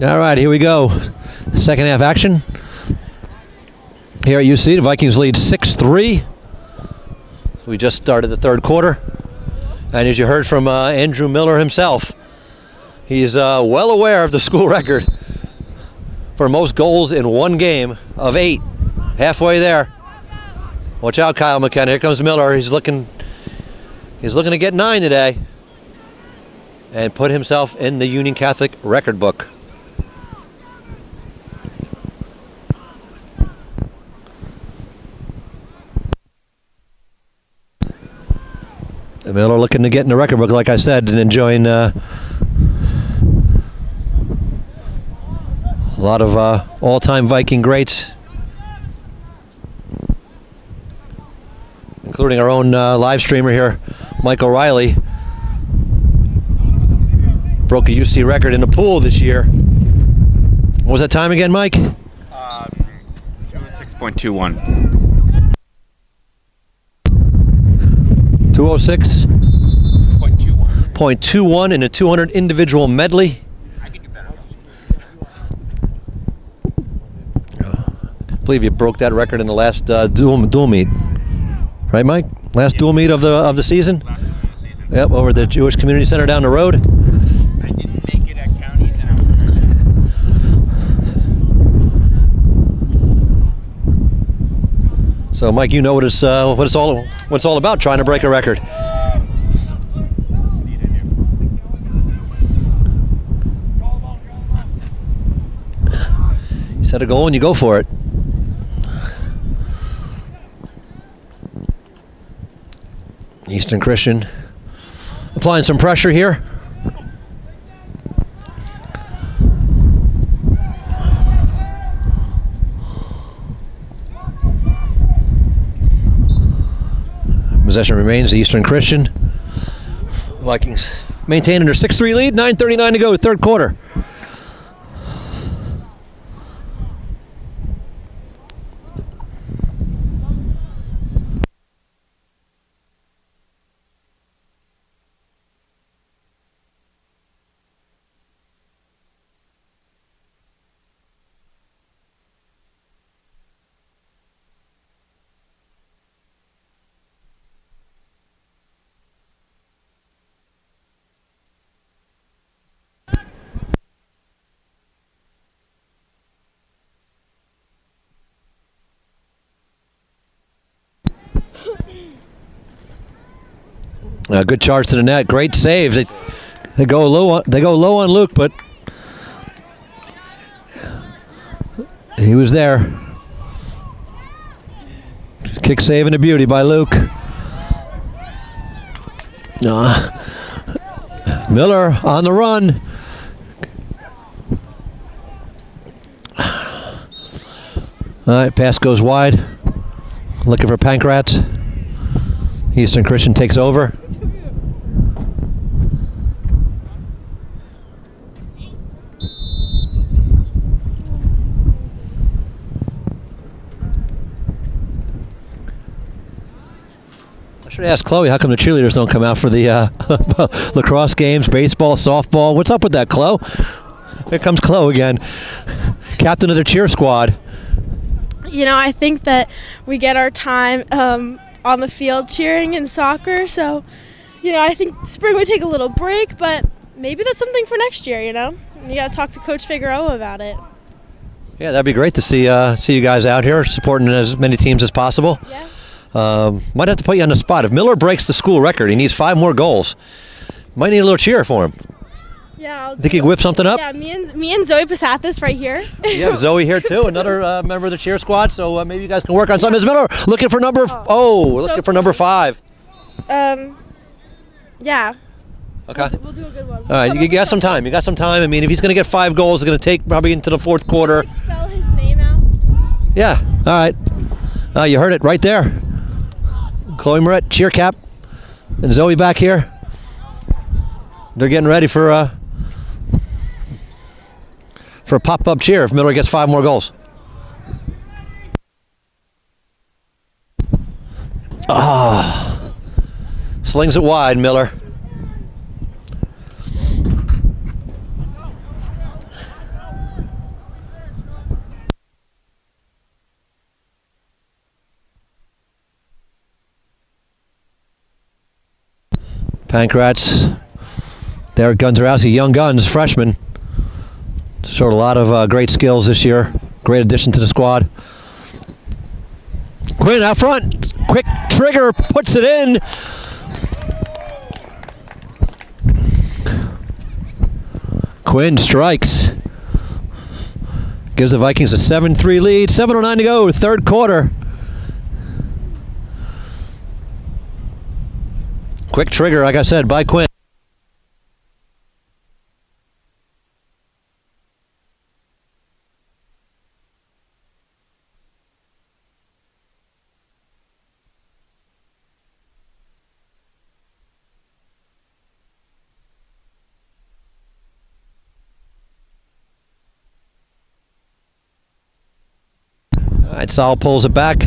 All right, here we go. Second half action. Here at UC, the Vikings lead 6-3. We just started the third quarter. And as you heard from Andrew Miller himself, he's well aware of the school record for most goals in one game of 8. Halfway there. Watch out, Kyle McKenna. Here comes Miller. He's looking to get 9 today and put himself in the Union Catholic record book. Miller looking to get in the record book, like I said, and enjoying a lot of all-time Viking greats, including our own live streamer here, Michael Riley. Broke a UC record in the pool this year. What was that time again, Mike? 206.21. 206.21 in a 200 individual medley. I can do better. I believe you broke that record in the last dual meet, right, Mike? Last dual meet of the season. Yep, over at the Jewish Community Center down the road. I didn't make it at counties and So, Mike, you know what it's all about, trying to break a record. You set a goal and you go for it. Eastern Christian applying some pressure here. Possession remains the Eastern Christian. Vikings maintaining their 6-3 lead, 9:39 to go, third quarter. Good charge to the net. Great saves. They go low on Luke, but he was there. Kick save and a beauty by Luke. Miller on the run. All right, pass goes wide. Looking for Pancratz. Eastern Christian takes over. I should ask Chloe how come the cheerleaders don't come out for the lacrosse games, baseball, softball. What's up with that, Chloe? Here comes Chloe again, captain of the cheer squad. You know, I think that we get our time on the field cheering in soccer, so, you know, I think spring would take a little break, but maybe that's something for next year, you know? You got to talk to Coach Figueroa about it. Yeah, that'd be great to see you guys out here supporting as many teams as possible. Yeah. Might have to put you on the spot. If Miller breaks the school record, he needs 5 more goals. Might need a little cheer for him. Yeah, Think you can whip something up? Yeah, me and Zoe Pasathis right here. You have Zoe here too, another member of the cheer squad. So maybe you guys can work on something. Is Miller looking for number? Looking for number 5. Yeah. Okay. We'll do a good one. All right, you got some time. I mean, if he's going to get 5 goals, it's going to take probably into the fourth quarter. Like spell his name out. Yeah. All right. You heard it right there. Chloe Moret, cheer cap, and Zoe back here. They're getting ready for a pop-up cheer if Miller gets 5 more goals. Slings it wide, Miller. Pankratz. Derek Gunzarowski, young guns, freshman. Showed a lot of great skills this year. Great addition to the squad. Quinn out front. Quick trigger, puts it in. Quinn strikes. Gives the Vikings a 7-3 lead. 7:09 to go, third quarter. Quick trigger, like I said, by Quinn. All right, Sal pulls it back.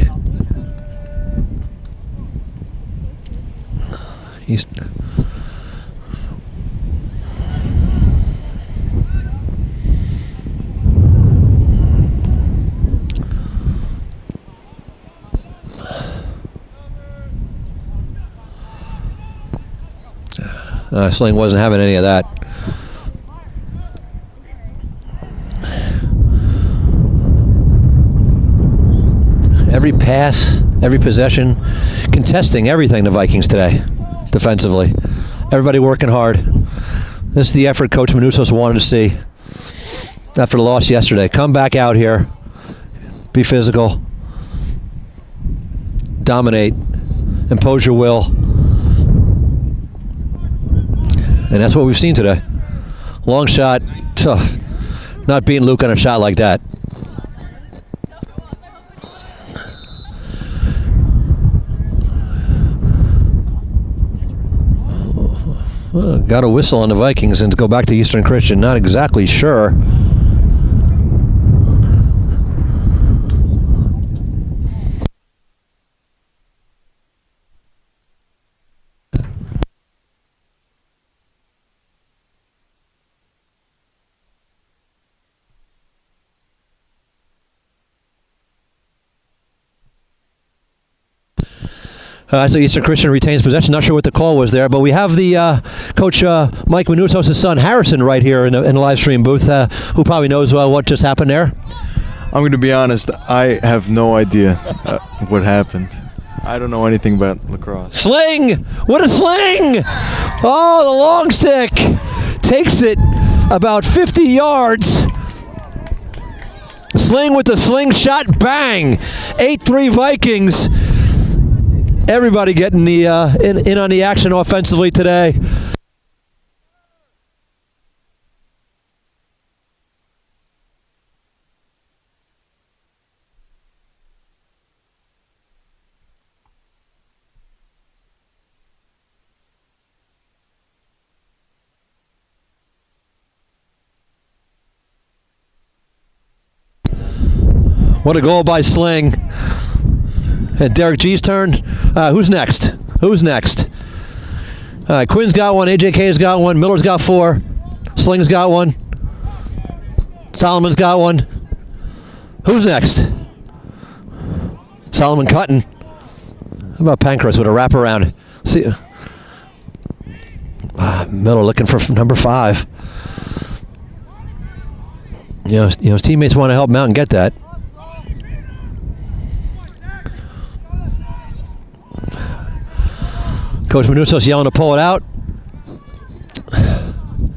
He's Sling wasn't having any of that. Every pass, every possession, contesting everything, the Vikings today, defensively. Everybody working hard. This is the effort Coach Manousos wanted to see after the loss yesterday. Come back out here, be physical, dominate, impose your will. And that's what we've seen today. Long shot, tough. Not beating Luke on a shot like that. Well, got a whistle on the Vikings and to go back to Eastern Christian. Not exactly sure. So Eastern Christian retains possession. Not sure what the call was there, but we have the Coach Mike Manousos' son Harrison right here in the live stream booth, who probably knows what just happened there. I'm going to be honest, I have no idea what happened. I don't know anything about lacrosse. Sling! What a sling! Oh, the long stick takes it about 50 yards. Sling with the slingshot, bang! 8-3 Vikings. Everybody getting the in on the action offensively today. What a goal by Sling. And Derek G's turn. Who's next? Who's next? Quinn's got one. AJK's got one. Miller's got 4. Sling's got one. Solomon's got one. Who's next? Solomon cutting. How about Pankratz with a wraparound? See, Miller looking for number 5. You know, his teammates want to help him out and get that. Coach Manousos yelling to pull it out.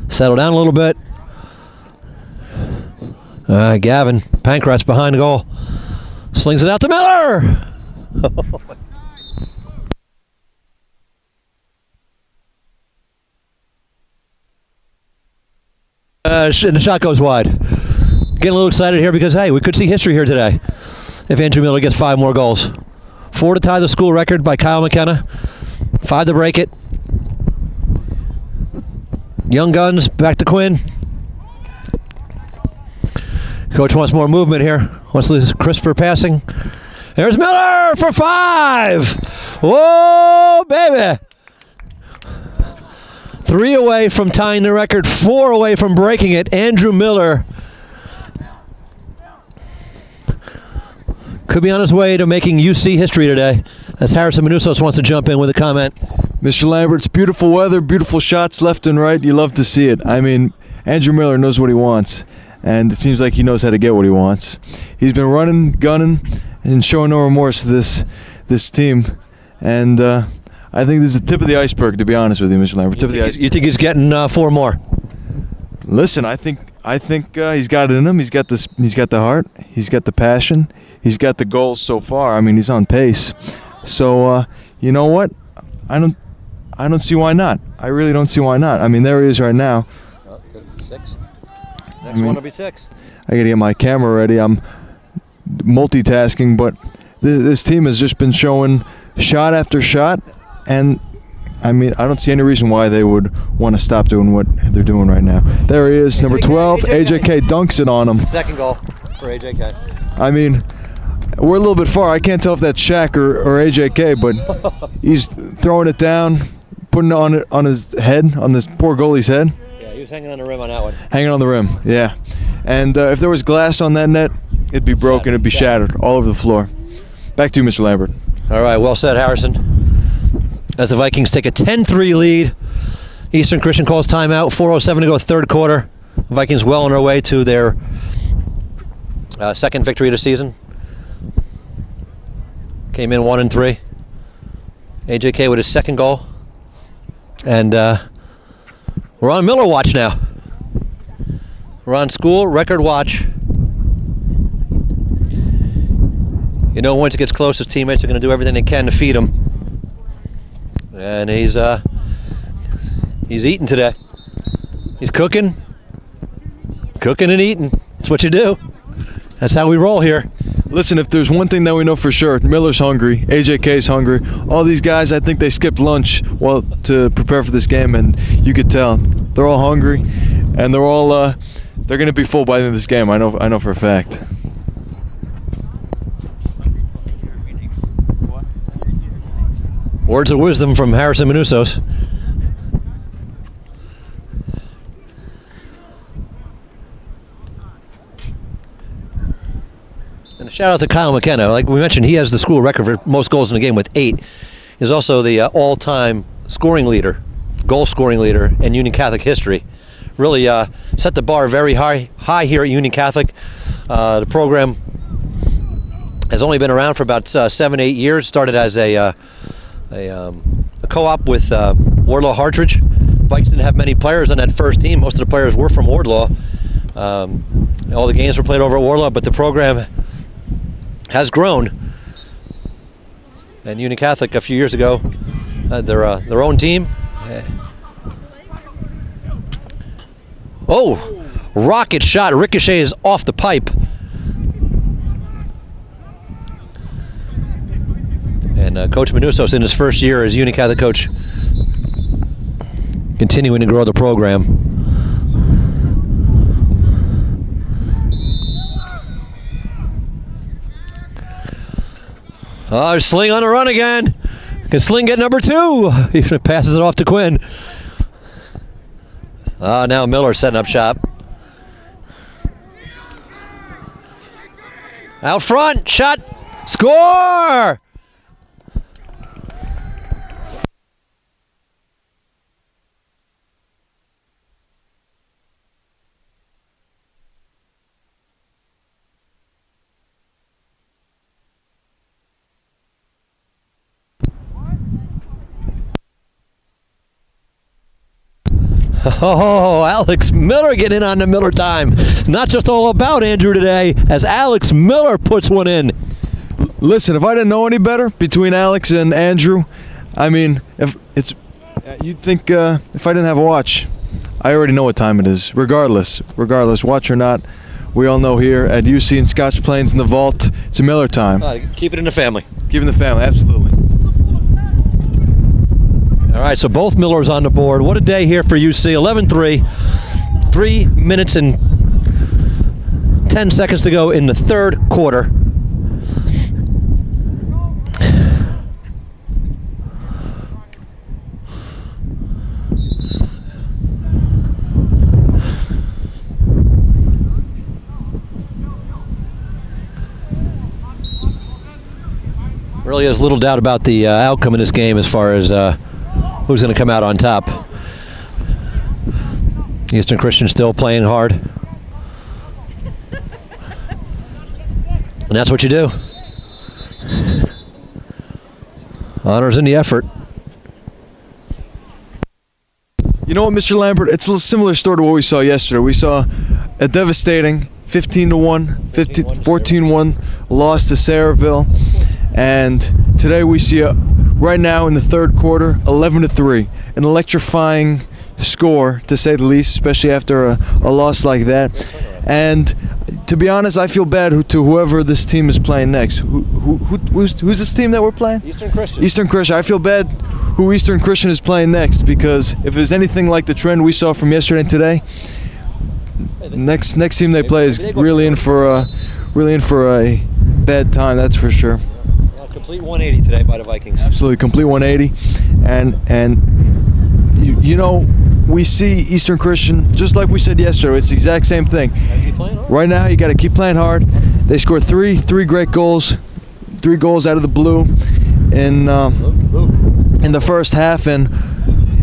Settle down a little bit. Gavin Pankratz behind the goal. Slings it out to Miller. And the shot goes wide. Getting a little excited here because, hey, we could see history here today if Andrew Miller gets 5 more goals. 4 to tie the school record by Kyle McKenna. 5 to break it. Young guns, back to Quinn. Coach wants more movement here. Wants this crisper passing. There's Miller for 5. Whoa, baby. 3 away from tying the record, 4 away from breaking it. Andrew Miller could be on his way to making UC history today, as Harrison Manousos wants to jump in with a comment. Mr. Lambert, it's beautiful weather, beautiful shots left and right. You love to see it. I mean, Andrew Miller knows what he wants, and it seems like he knows how to get what he wants. He's been running, gunning, and showing no remorse to this team. And I think this is the tip of the iceberg, to be honest with you, Mr. Lambert. Tip of the iceberg. You think he's getting 4 more? Listen, I think he's got it in him. He's got the heart. He's got the passion. He's got the goals so far. I mean, he's on pace. So you know what? I don't see why not. I really don't see why not. I mean, there he is right now. 6. Next one will be 6. I gotta get my camera ready. I'm multitasking, but this team has just been showing shot after shot, and I mean, I don't see any reason why they would want to stop doing what they're doing right now. There he is, number 12. AJK dunks it on him. Second goal for AJK. I mean, we're a little bit far. I can't tell if that's Shaq or AJK, but he's throwing it down, putting it on his head, on this poor goalie's head. Yeah, he was hanging on the rim on that one. Hanging on the rim, yeah. And if there was glass on that net, it'd be broken, it'd be shattered all over the floor. Back to you, Mr. Lambert. All right, well said, Harrison. As the Vikings take a 10-3 lead. Eastern Christian calls timeout. 4:07 to go, third quarter. Vikings well on their way to their second victory of the season. Came in 1-3. AJK with his second goal. And we're on Miller watch now. We're on school record watch. You know, once it gets close, his teammates are going to do everything they can to feed him. And he's eating today. He's cooking and eating. That's what you do. That's how we roll here. Listen, if there's one thing that we know for sure, Miller's hungry, AJK's hungry. All these guys, I think they skipped lunch to prepare for this game, and you could tell they're all hungry, and they're all they're going to be full by the end of this game. I know for a fact. Words of wisdom from Harrison Manusos. And a shout out to Kyle McKenna. Like we mentioned, he has the school record for most goals in the game with 8. He's also the all-time goal scoring leader in Union Catholic history. Really set the bar very high here at Union Catholic. The program has only been around for about 7-8 years. Started as a co-op with Wardlaw Hartridge. Vikes didn't have many players on that first team. Most of the players were from Wardlaw. All the games were played over at Wardlaw, but the program has grown. And Union Catholic a few years ago had their own team. Oh, rocket shot, ricochets off the pipe. And Coach Manusos, in his first year as Union Catholic coach, continuing to grow the program. Oh, Sling on a run again. Can Sling get number 2? He passes it off to Quinn. Now Miller setting up shop. Out front, shot, score! Oh, Alex Miller getting in on the Miller time. Not just all about Andrew today, as Alex Miller puts one in. Listen, if I didn't know any better between Alex and Andrew, I mean, you'd think if I didn't have a watch, I already know what time it is. Regardless, watch or not, we all know here at UC and Scotch Plains in the Vault, it's a Miller time. Keep it in the family. Keep it in the family, absolutely. All right, so both Millers on the board. What a day here for UC. 11-3. 3 minutes and 10 seconds to go in the third quarter. Really has little doubt about the outcome of this game as far as who's going to come out on top. Eastern Christian still playing hard. And that's what you do. Honors in the effort. You know what, Mr. Lambert? It's a similar story to what we saw yesterday. We saw a devastating 15-1, 14-1 loss to Sayreville, and today we see right now in the third quarter 11-3, an electrifying score to say the least, especially after a loss like that. And to be honest, I feel bad to whoever this team is playing next. Who's this team that we're playing? Eastern Christian. Eastern Christian. I feel bad who Eastern Christian is playing next, because if there's anything like the trend we saw from yesterday and today, next team they play is really in for a bad time. That's for sure. Well, complete 180 today by the Vikings. Absolutely complete 180, and you know, we see Eastern Christian, just like we said yesterday, it's the exact same thing. Right now, you got to keep playing hard. They scored three great goals, 3 goals out of the blue in the first half, and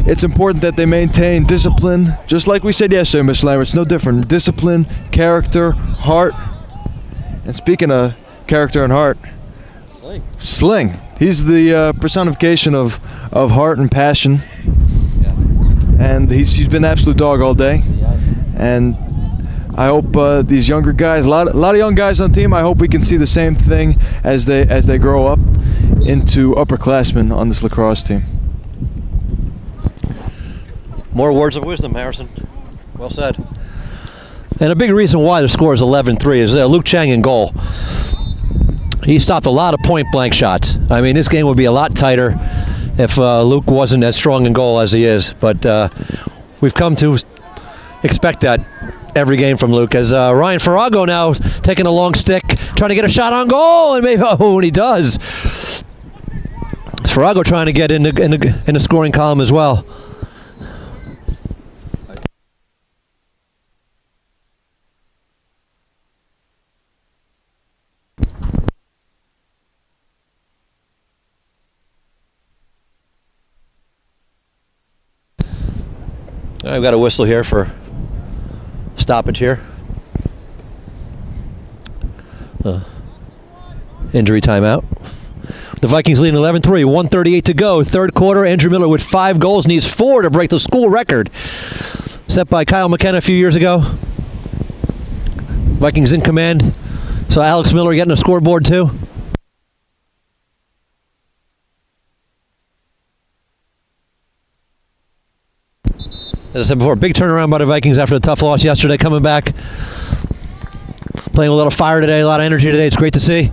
it's important that they maintain discipline, just like we said yesterday, Mr. Lambert. It's no different. Discipline, character, heart. And speaking of character and heart, Sling. He's the personification of heart and passion. And he's been an absolute dog all day. And I hope these younger guys, a lot of young guys on the team, I hope we can see the same thing as they grow up into upperclassmen on this lacrosse team. More words of wisdom, Harrison. Well said. And a big reason why the score is 11-3 is Luke Chang in goal. He stopped a lot of point-blank shots. I mean, this game would be a lot tighter if Luke wasn't as strong in goal as he is. But we've come to expect that every game from Luke. As Ryan Farrago now taking a long stick, trying to get a shot on goal, and maybe and he does. Farrago trying to get in the scoring column as well. I've got a whistle here for stoppage here. Injury timeout. The Vikings leading 11-3, 1:38 to go. Third quarter, Andrew Miller with 5 goals, needs 4 to break the school record set by Kyle McKenna a few years ago. Vikings in command. So Alex Miller getting a scoreboard too. As I said before, big turnaround by the Vikings after the tough loss yesterday, coming back. Playing with a lot of fire today, a lot of energy today. It's great to see.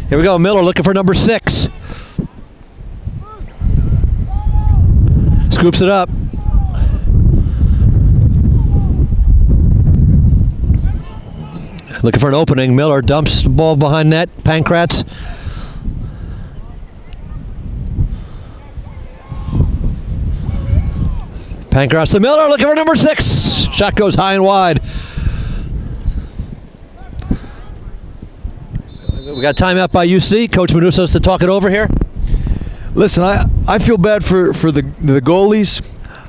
Here we go, Miller looking for number 6. Scoops it up. Looking for an opening. Miller dumps the ball behind net. Pankratz. Pankratz to Miller looking for number 6. Shot goes high and wide. We got timeout by UC. Coach Manousos to talk it over here. Listen, I feel bad for the goalies.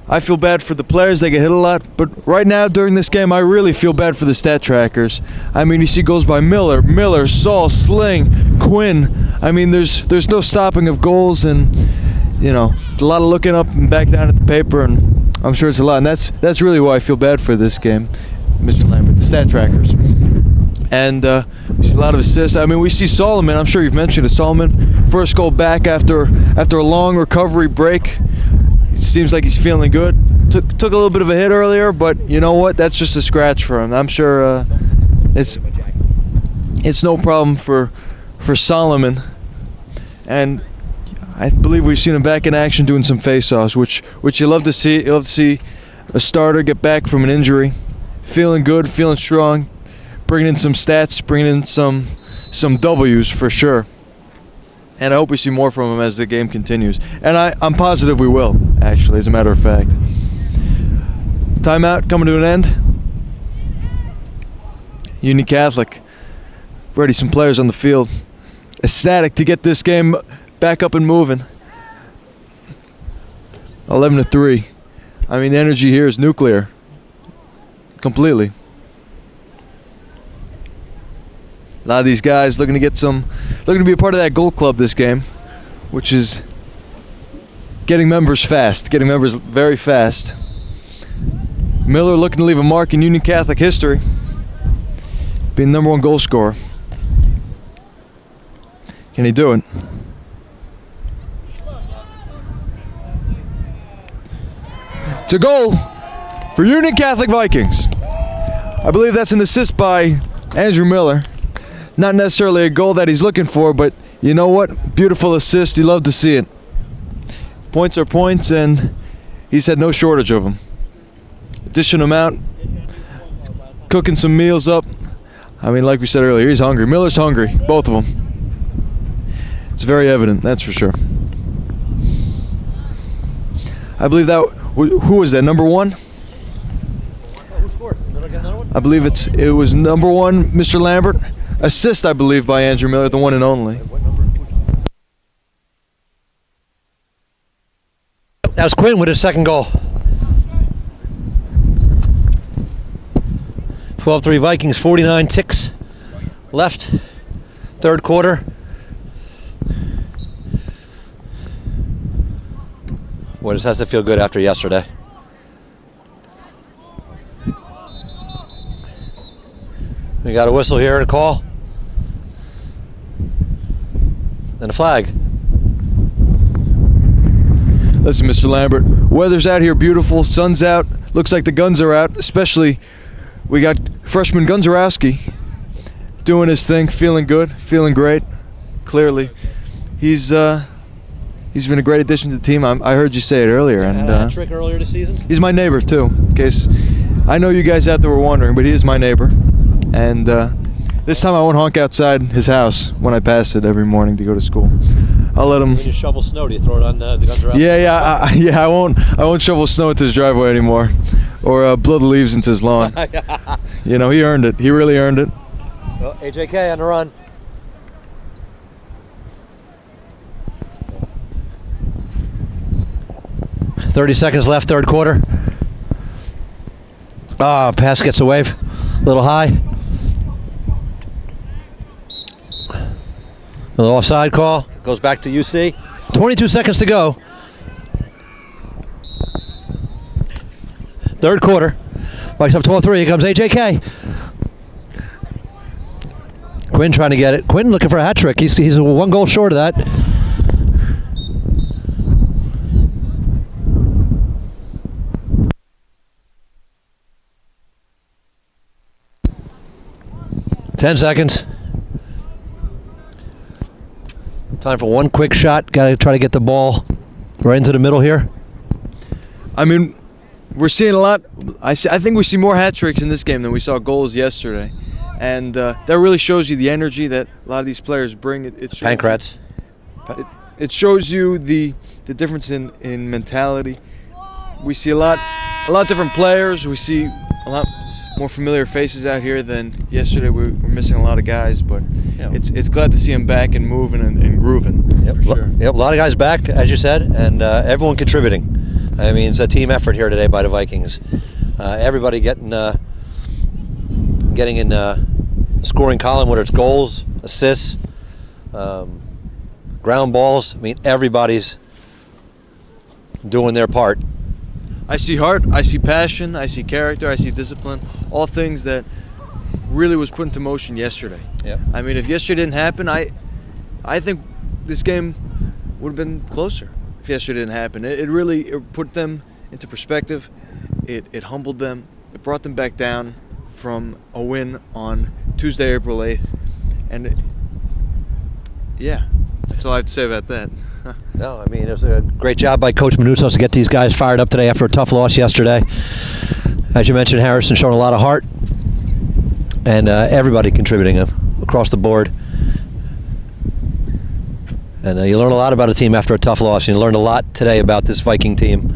I feel bad for the players. They get hit a lot. But right now during this game, I really feel bad for the stat trackers. I mean, you see goals by Miller, Saul, Sling, Quinn. I mean, there's no stopping of goals, and you know, a lot of looking up and back down at the paper, and I'm sure it's a lot. And that's really why I feel bad for this game. Mr. Lambert, the stat trackers. And we see a lot of assists. I mean, we see Solomon. I'm sure you've mentioned it. Solomon, first goal back after a long recovery break. It seems like he's feeling good. Took a little bit of a hit earlier, but you know what? That's just a scratch for him. I'm sure it's no problem for Solomon. And I believe we've seen him back in action doing some face-offs, which you love to see. You love to see a starter get back from an injury, feeling good, feeling strong, bringing in some stats, bringing in some W's for sure. And I hope we see more from him as the game continues. And I'm positive we will, actually, as a matter of fact. Timeout coming to an end. Union Catholic, ready some players on the field. Ecstatic to get this game back up and moving. 11-3. I mean, the energy here is nuclear. Completely. A lot of these guys looking to be a part of that gold club this game, which is getting members very fast. Miller looking to leave a mark in Union Catholic history, being the #1 goal scorer. Can he do it? It's a goal for Union Catholic Vikings. I believe that's an assist by Andrew Miller. Not necessarily a goal that he's looking for, but you know what? Beautiful assist. You love to see it. Points are points, and he's had no shortage of them. Dishing them out, cooking some meals up. I mean, like we said earlier, he's hungry. Miller's hungry, both of them. It's very evident, that's for sure. I believe that, who was that, #1? Who scored? Miller get another one? I believe it was #1, Mr. Lambert. Assist, I believe, by Andrew Miller, the one and only. That was Quinn with his second goal. 12-3 Vikings, 49 ticks left. Third quarter. Boy, this has to feel good after yesterday. We got a whistle here and a call. And a flag. Listen, Mr. Lambert, weather's out here beautiful, sun's out, looks like the guns are out, especially we got freshman Gunzarowski doing his thing, feeling good, feeling great, clearly. He's been a great addition to the team. I heard you say it earlier. Had a hat trick earlier this season. He's my neighbor too, in case I know you guys out there were wondering, but he is my neighbor. And this time I won't honk outside his house when I pass it every morning to go to school. I'll let him. When you shovel snow, do you throw it on the Gunzarowski? Yeah. I won't shovel snow into his driveway anymore, or blow the leaves into his lawn. You know, he earned it. He really earned it. Well, AJK on the run. .30 seconds left, third quarter. Pass gets away, a little high. A little offside call, goes back to UC. 22 seconds to go. Third quarter. Vikes up 12-3, here comes AJK. Quinn trying to get it. Quinn looking for a hat trick. He's 1 goal short of that. Ten seconds. Time for one quick shot. Got to try to get the ball right into the middle here. I mean, we're seeing a lot. I think we see more hat tricks in this game than we saw goals yesterday, and that really shows you the energy that a lot of these players bring. It shows Pancrats. It shows you the difference in mentality. We see a lot different players. We see a lot more familiar faces out here than yesterday. We're missing a lot of guys, but Yeah. it's glad to see them back and moving and grooving. Yep. For sure. Yep. A lot of guys back, as you said, and everyone contributing. I mean, it's a team effort here today by the Vikings. Everybody getting in scoring column, whether it's goals, assists, ground balls. I mean, everybody's doing their part. I see heart, I see passion, I see character, I see discipline, all things that really was put into motion yesterday. Yep. I mean, if yesterday didn't happen, I think this game would have been closer if yesterday didn't happen. It put them into perspective. It humbled them. It brought them back down from a win on Tuesday, April 8th. And that's all I have to say about that. No, I mean, it was a great job by Coach Manousos to get these guys fired up today after a tough loss yesterday. As you mentioned, Harrison showing a lot of heart, and everybody contributing across the board. And you learn a lot about a team after a tough loss. You learned a lot today about this Viking team.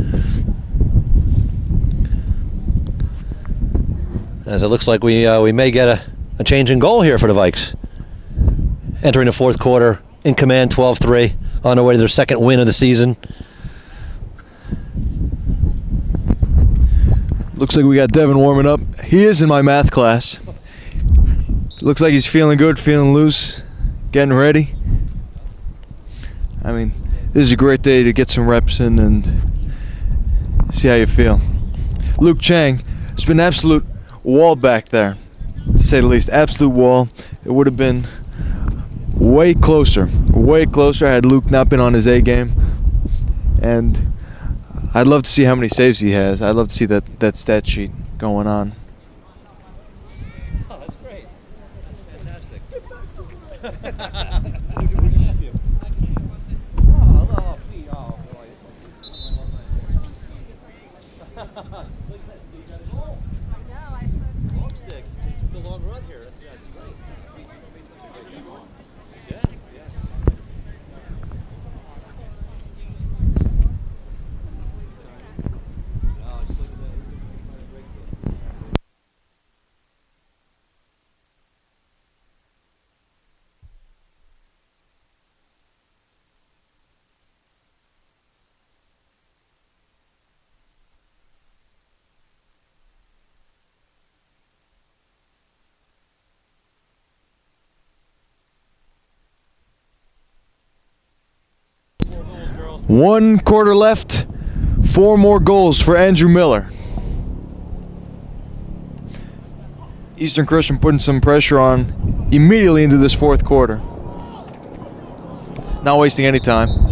As it looks like we may get a change in goal here for the Vikes. Entering the fourth quarter, in command, 12-3, on their way to their second win of the season. Looks like we got Devin warming up. He is in my math class. Looks like he's feeling good, feeling loose, getting ready. I mean, this is a great day to get some reps in and see how you feel. Luke Chang, it's been an absolute wall back there, to say the least. Absolute wall. It would have been way closer had Luke not been on his A game. And I'd love to see how many saves he has. I'd love to see that stat sheet going on. Oh, that's great. That's fantastic. One quarter left. 4 more goals for Andrew Miller. Eastern Christian putting some pressure on immediately into this fourth quarter. Not wasting any time.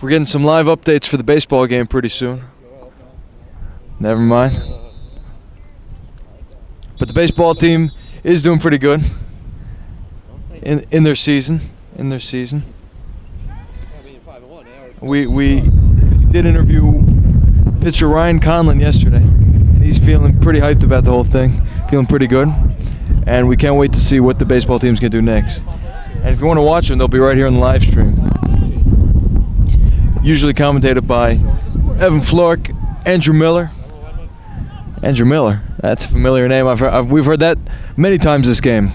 We're getting some live updates for the baseball game pretty soon. Never mind. But the baseball team is doing pretty good in their season. We did interview pitcher Ryan Conlon yesterday. He's feeling pretty hyped about the whole thing, feeling pretty good. And we can't wait to see what the baseball team's going to do next. And if you want to watch them, they'll be right here on the live stream. Usually commentated by Evan Flork, Andrew Miller. Andrew Miller, that's a familiar name. We've heard that many times this game.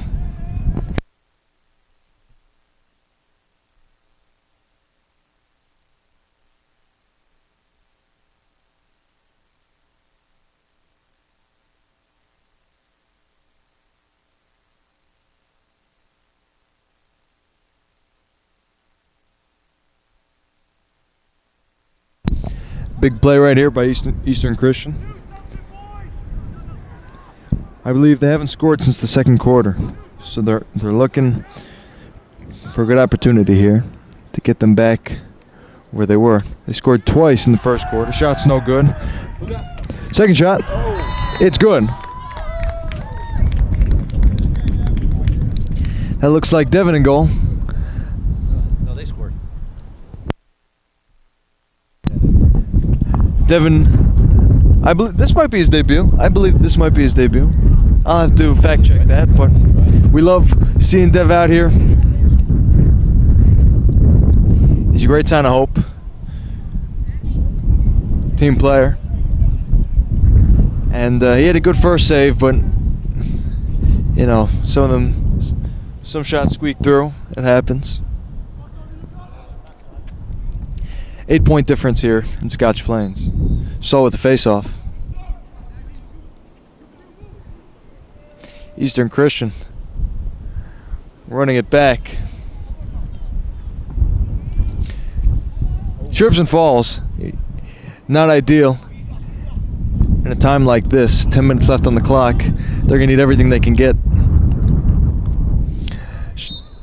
Big play right here by Eastern Christian. I believe they haven't scored since the second quarter, so they're looking for a good opportunity here to get them back where they were. They scored twice in the first quarter. Shot's no good. Second shot, it's good. That looks like Devin in goal. No, they scored. Devin, I believe this might be his debut. I'll have to fact check that, but we love seeing Dev out here. He's a great sign of hope. team player. And he had a good first save, but you know, some shots squeaked through. It happens. 8-point difference here in Scotch Plains. Saw with the face-off. Eastern Christian running it back. Trips and falls. Not ideal. In a time like this, 10 minutes left on the clock, they're going to need everything they can get.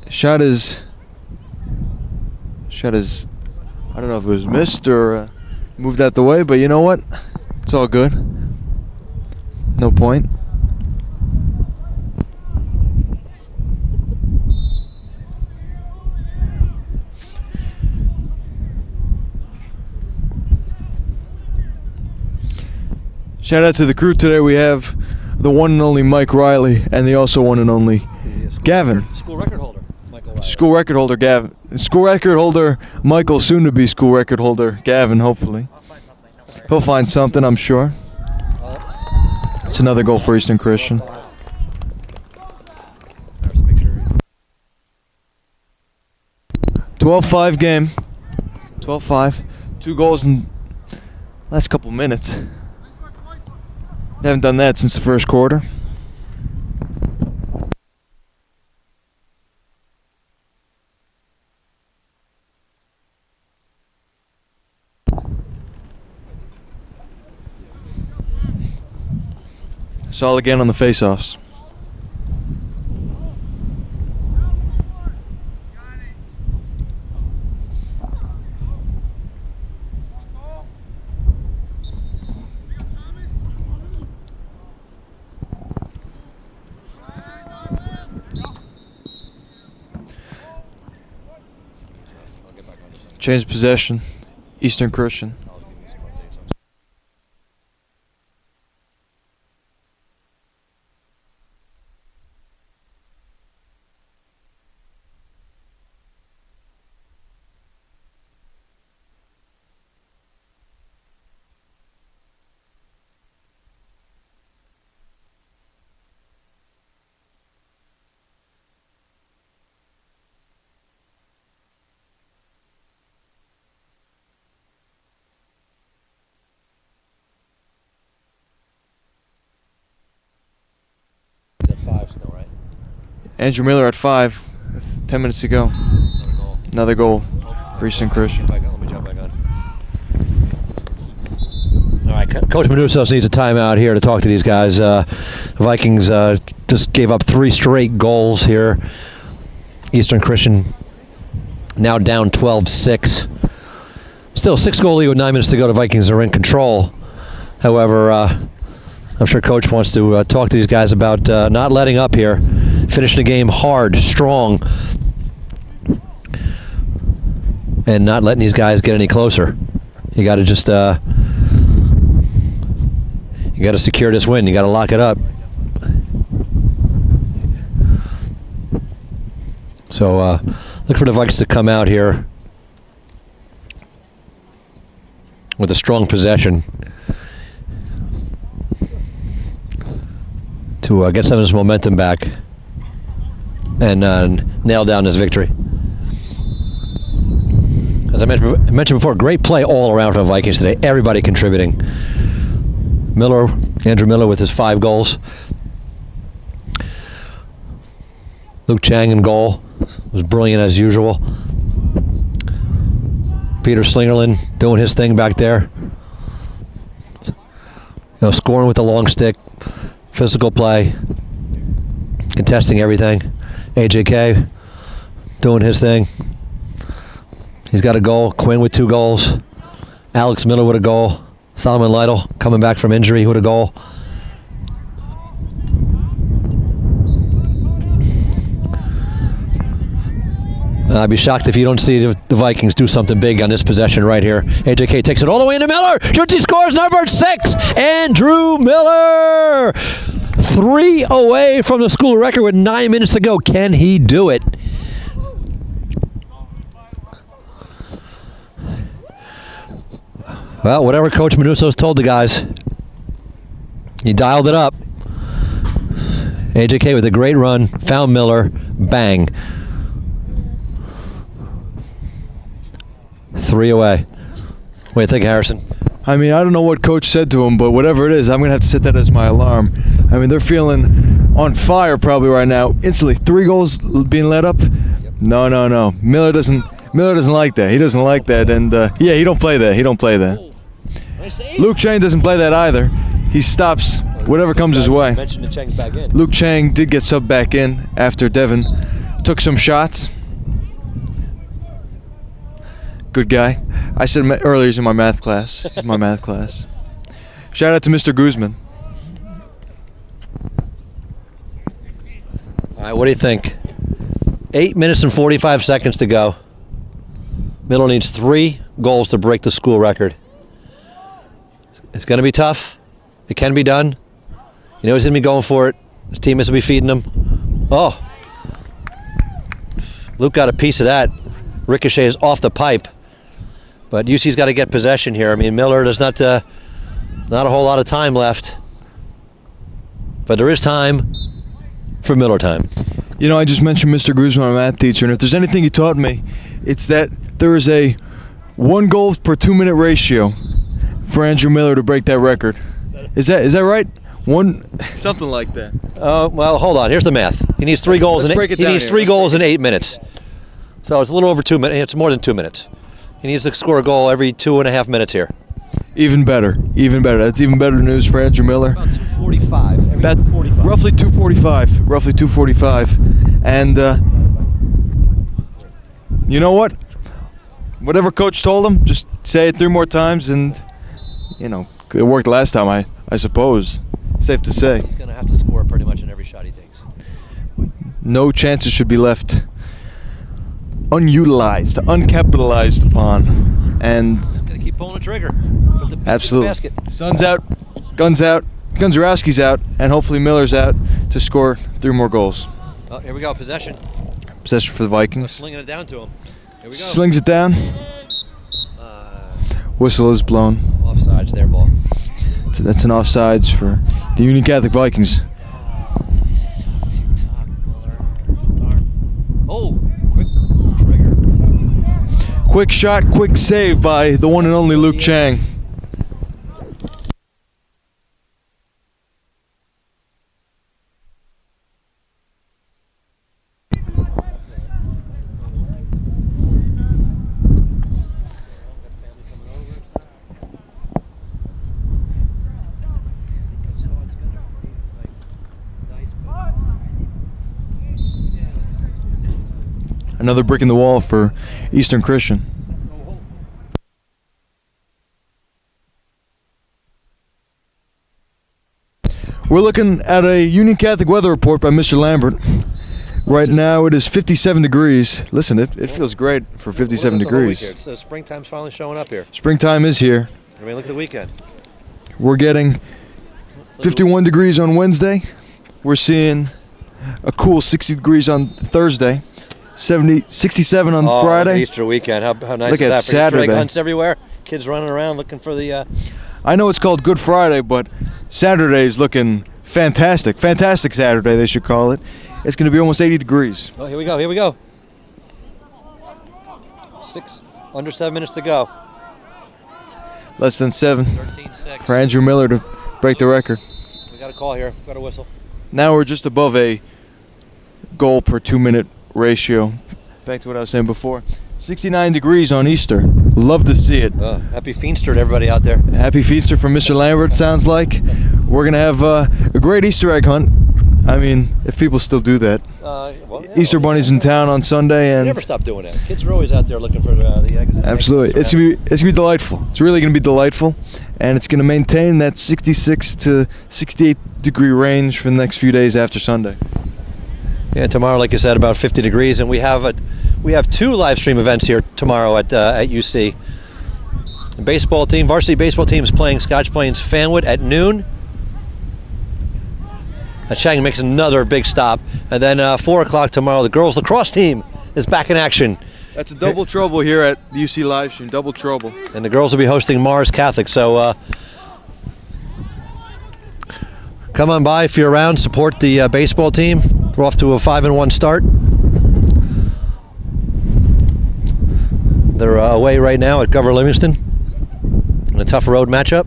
Shot is, I don't know if it was missed or moved out the way, but you know what? It's all good. No point. Shout out to the crew today. We have the one and only Mike Riley and the also one and only Gavin. School record holder, Michael Riley. School record holder Gavin. School record holder Michael, soon to be school record holder Gavin, hopefully. He'll find something, I'm sure. It's another goal for Eastern Christian. 12-5 game. 12-5. 2 goals in last couple minutes. They haven't done that since the first quarter. Saul again on the face-offs. Change possession, Eastern Christian. Still, right? Andrew Miller at 5, 10 minutes to go. Another goal for Eastern Christian. Let me jump back on. All right, Coach Manusos needs a timeout here to talk to these guys. Vikings just gave up 3 straight goals here. Eastern Christian now down 12-6. Still a 6-goal lead with 9 minutes to go. The Vikings are in control. However, I'm sure Coach wants to talk to these guys about not letting up here, finishing the game hard, strong, and not letting these guys get any closer. You got to just, you got to secure this win. You got to lock it up. So look for the Vikings to come out here with a strong possession to get some of this momentum back and nail down this victory. As I mentioned before, great play all around for the Vikings today. Everybody contributing. Andrew Miller with his 5 goals. Luke Chang in goal was brilliant as usual. Peter Slingerland doing his thing back there. Scoring with the long stick. Physical play, contesting everything. AJK doing his thing. He's got a goal. Quinn with 2 goals. Alex Miller with a goal. Solomon Lytle coming back from injury with a goal. I'd be shocked if you don't see the Vikings do something big on this possession right here. AJK takes it all the way into Miller. Shoots, he scores, number 6, Andrew Miller. 3 away from the school record with 9 minutes to go. Can he do it? Well, whatever Coach Manusso's told the guys, he dialed it up. AJK with a great run, found Miller, bang. 3 away. What do you think, Harrison? I mean, I don't know what Coach said to him, but whatever it is, I'm going to have to set that as my alarm. I mean, they're feeling on fire probably right now. Instantly, 3 goals being let up? No. Miller doesn't like that. He doesn't like that, and he don't play that. Luke Chang doesn't play that either. He stops whatever comes his way. Luke Chang did get subbed back in after Devin took some shots. Good guy. I said earlier he's in my math class. Shout out to Mr. Guzman. All right, what do you think? 8 minutes and 45 seconds to go. Miller needs 3 goals to break the school record. It's going to be tough. It can be done. You know he's going to be going for it. His teammates will be feeding him. Oh. Luke got a piece of that. Ricochets off the pipe. But UC's got to get possession here. I mean, Miller, there's not a whole lot of time left. But there is time for Miller time. You know, I just mentioned Mr. Guzman, my math teacher, and if there's anything he taught me, it's that there is a 1 goal per 2 minute ratio for Andrew Miller to break that record. Is that right? Something like that. Well, hold on. Here's the math. He needs 3 goals. Let's break it down He needs here. 3 goals in 8 minutes. So it's a little over 2 minutes. It's more than 2 minutes. He needs to score a goal every 2.5 minutes here. Even better. That's even better news for Andrew Miller. About 2:45. About 2:45. Roughly 2:45. And you know what? Whatever Coach told him, just say it 3 more times, and you know it worked last time. I suppose. Safe to say. He's going to have to score pretty much in every shot he takes. No chances should be left unutilized, uncapitalized upon, and Going to keep pulling the trigger. Put the absolutely. basket. Sun's out, Gunzarowski's out, and hopefully Miller's out to score 3 more goals. Oh, here we go. Possession. Possession for the Vikings. Slinging it down to him. Here we go. Slings it down. Whistle is blown. Offsides there, ball. That's an offsides for the Union Catholic Vikings. Oh, quick trigger. Quick shot, quick save by the one and only Luke Chang. Another brick in the wall for Eastern Christian. We're looking at a Union Catholic weather report by Mr. Lambert. Right now it is 57 degrees. Listen, it feels great for 57 degrees. Springtime's finally showing up here. Springtime is here. I mean, look at the weekend. We're getting 51 degrees on Wednesday. We're seeing a cool 60 degrees on Thursday. 67 on Friday. Easter weekend. How nice Look is at that? For Saturday. Easter egg hunts everywhere. Kids running around looking for the... I know it's called Good Friday, but Saturday is looking fantastic. Fantastic Saturday, they should call it. It's going to be almost 80 degrees. Oh, here we go. Under 7 minutes to go. Less than 7 13-6. for Andrew Miller to break the record. We got a call here. Got a whistle. Now we're just above a goal per 2 minute ratio. Back to what I was saying before. 69 degrees on Easter. Love to see it. Happy Feaster to everybody out there. Happy Feaster from Mr. Lambert, sounds like. We're going to have a great Easter egg hunt. I mean, if people still do that. Easter bunnies in town on Sunday, and never stop doing that. Kids are always out there looking for the eggs. Absolutely. It's gonna be delightful. It's really going to be delightful, and it's going to maintain that 66 to 68 degree range for the next few days after Sunday. Yeah, tomorrow, like you said, about 50 degrees, and we have 2 live stream events here tomorrow at UC. The baseball team, varsity baseball team, is playing Scotch Plains Fanwood at noon. Chang makes another big stop, and then 4 o'clock tomorrow, the girls lacrosse team is back in action That's a double trouble here at UC Livestream. Double trouble. And the girls will be hosting Mars Catholic. So come on by if you're around. Support the baseball team. We're off to a 5-1 start. They're away right now at Governor Livingston in a tough road matchup.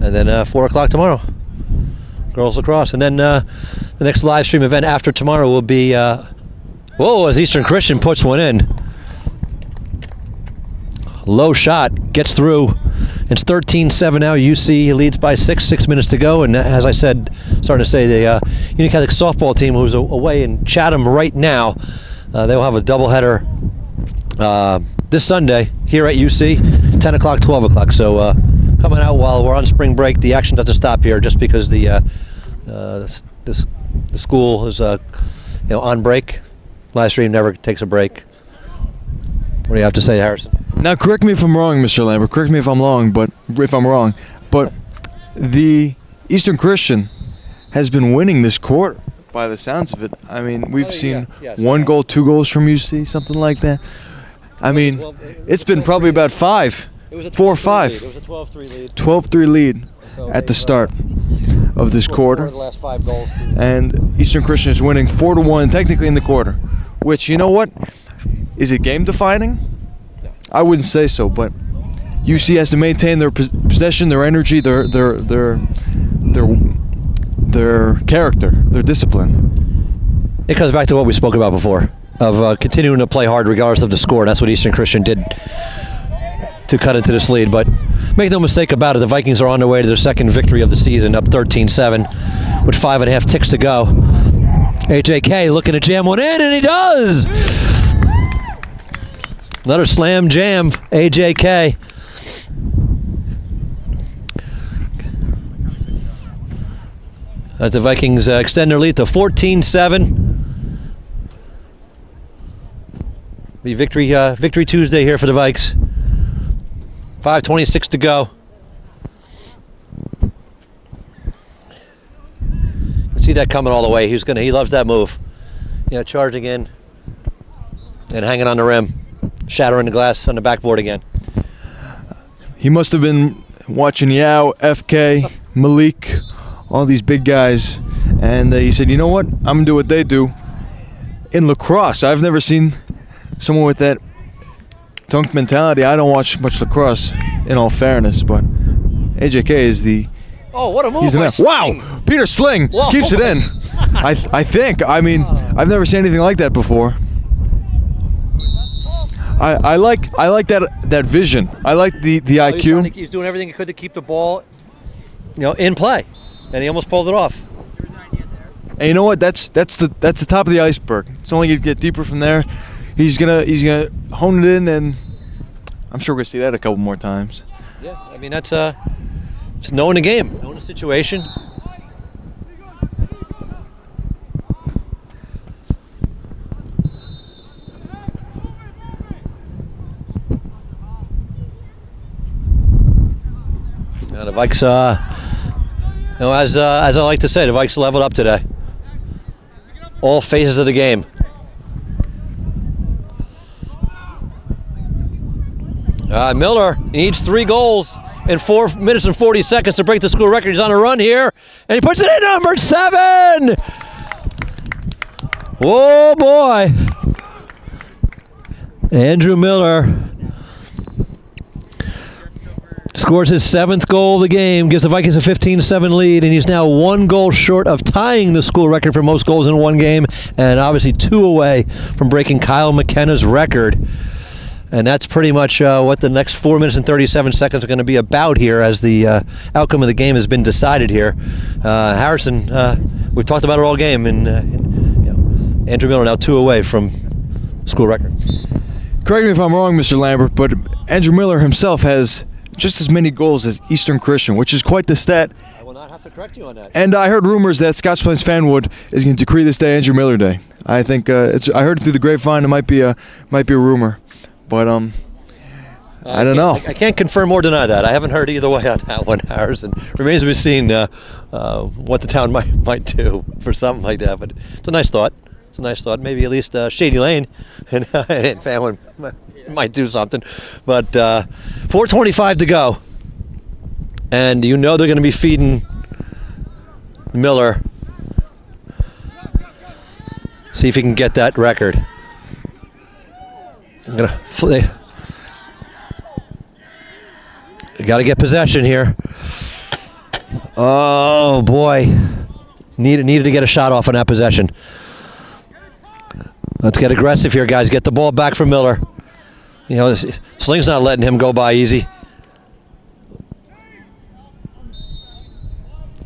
And then 4 o'clock tomorrow, girls lacrosse. And then the next live stream event after tomorrow will be, as Eastern Christian puts one in. Low shot, gets through. It's 13-7 now. UC leads by 6 minutes to go. And as I said, starting to say, the Union Catholic softball team, who's away in Chatham right now, they will have a doubleheader this Sunday here at UC, 10 o'clock, 12 o'clock. So coming out while we're on spring break, the action doesn't stop here just because the school is on break. Live stream never takes a break. What do you have to say, Harrison? Now, correct me if I'm wrong, Mr. Lambert. Correct me if I'm wrong, but the Eastern Christian has been winning this quarter by the sounds of it. I mean, we've seen 1 goal, 2 goals from UC, something like that. I mean, it's been probably about 5, 4 or 5. It was a 12-3 lead. 12-3 lead at the start of this quarter. The last 5 goals. And Eastern Christian is winning 4-1, technically in the quarter. Which, you know what? Is it game defining? I wouldn't say so, but UC has to maintain their possession, their energy, their character, their discipline. It comes back to what we spoke about before, of continuing to play hard regardless of the score. That's what Eastern Christian did to cut into this lead. But make no mistake about it, the Vikings are on their way to their second victory of the season, up 13-7 with 5.5 ticks to go. AJK looking to jam one in, and he does! Another slam jam, AJK. As the Vikings extend their lead to 14-7. Be victory Tuesday here for the Vikes. 5:26 to go. You see that coming all the way. He loves that move. Charging in and hanging on the rim, shattering the glass on the backboard again. He must have been watching Yao, FK, Malik, all these big guys, and he said, you know what, I'm going to do what they do. In lacrosse, I've never seen someone with that dunk mentality. I don't watch much lacrosse, in all fairness, but AJK is the... Oh, what a move! He's the man. Wow! Peter Sling keeps it in. I think. I mean, I've never seen anything like that before. I like that vision. I like the IQ. He's doing everything he could to keep the ball, in play, and he almost pulled it off. And you know what? That's the top of the iceberg. It's only gonna get deeper from there. He's gonna hone it in, and I'm sure we're gonna see that a couple more times. Yeah, I mean that's just knowing the game, knowing the situation. Now the Vikes, as I like to say, the Vikes leveled up today. All phases of the game. Miller needs 3 goals in 4 minutes and 40 seconds to break the school record. He's on a run here, and he puts it in, number 7! Oh boy! Andrew Miller scores his 7th goal of the game, gives the Vikings a 15-7 lead, and he's now 1 goal short of tying the school record for most goals in one game, and obviously 2 away from breaking Kyle McKenna's record. And that's pretty much what the next 4 minutes and 37 seconds are going to be about here as the outcome of the game has been decided here. Harrison, we've talked about it all game, and Andrew Miller now 2 away from school record. Correct me if I'm wrong, Mr. Lambert, but Andrew Miller himself has just as many goals as Eastern Christian, which is quite the stat. I will not have to correct you on that. And I heard rumors that Scotts Plains Fanwood is going to decree this day Andrew Miller Day. I think I heard it through the grapevine. It might be a rumor. But I don't know. I can't confirm or deny that. I haven't heard either way on that one, Harrison. Remains to be seen what the town might do for something like that. But it's a nice thought. It's a nice thought. Maybe at least Shady Lane and Fanwin might do something. But 4:25 to go. And you know they're going to be feeding Miller. See if he can get that record. I'm going to... Got to get possession here. Oh, boy. Needed to get a shot off on that possession. Let's get aggressive here, guys. Get the ball back from Miller. You know, Sling's not letting him go by easy.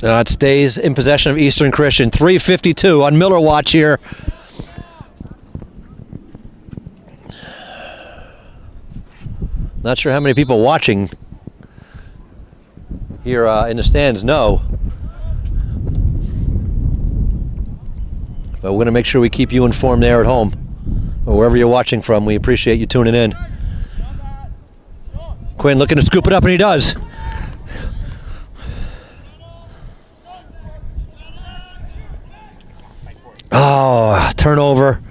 It stays in possession of Eastern Christian. 3:52 on Miller watch here. Not sure how many people watching here in the stands know. But we're going to make sure we keep you informed there at home or wherever you're watching from. We appreciate you tuning in. Quinn looking to scoop it up, and he does. Oh, turnover.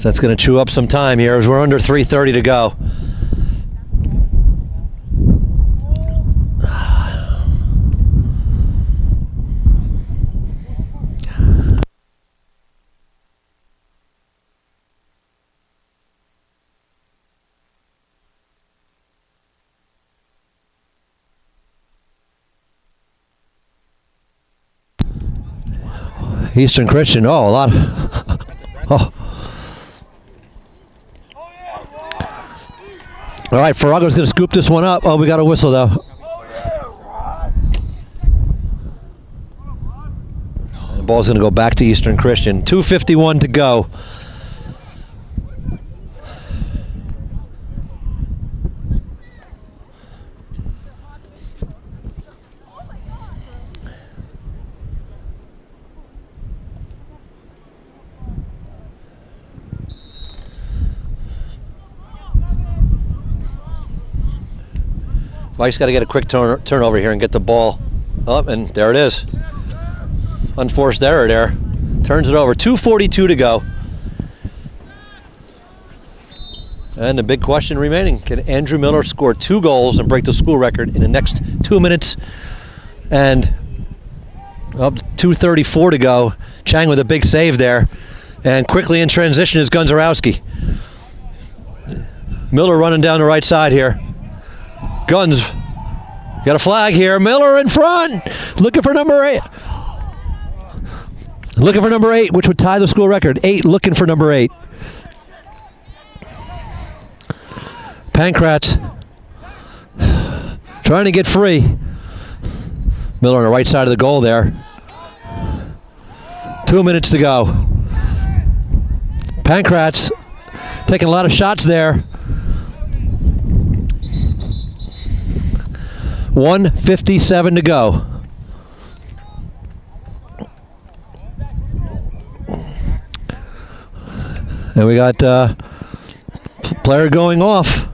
That's going to chew up some time here as we're under 3:30 to go. Eastern Christian, a lot. Oh. All right, Farrago's going to scoop this one up. Oh, we got a whistle, though. And the ball's going to go back to Eastern Christian. 2:51 to go. Mike's got to get a quick turnover here and get the ball up, and there it is. Unforced error there. Turns it over. 2:42 to go. And the big question remaining, can Andrew Miller score 2 goals and break the school record in the next 2 minutes? And up 2:34 to go. Chang with a big save there. And quickly in transition is Gunzarowski. Miller running down the right side here. Guns, got a flag here. Miller in front, looking for number 8. Looking for number 8, which would tie the school record. 8 looking for number 8. Pankratz trying to get free. Miller on the right side of the goal there. 2 minutes to go. Pankratz taking a lot of shots there. 1:57 to go. And we got player going off.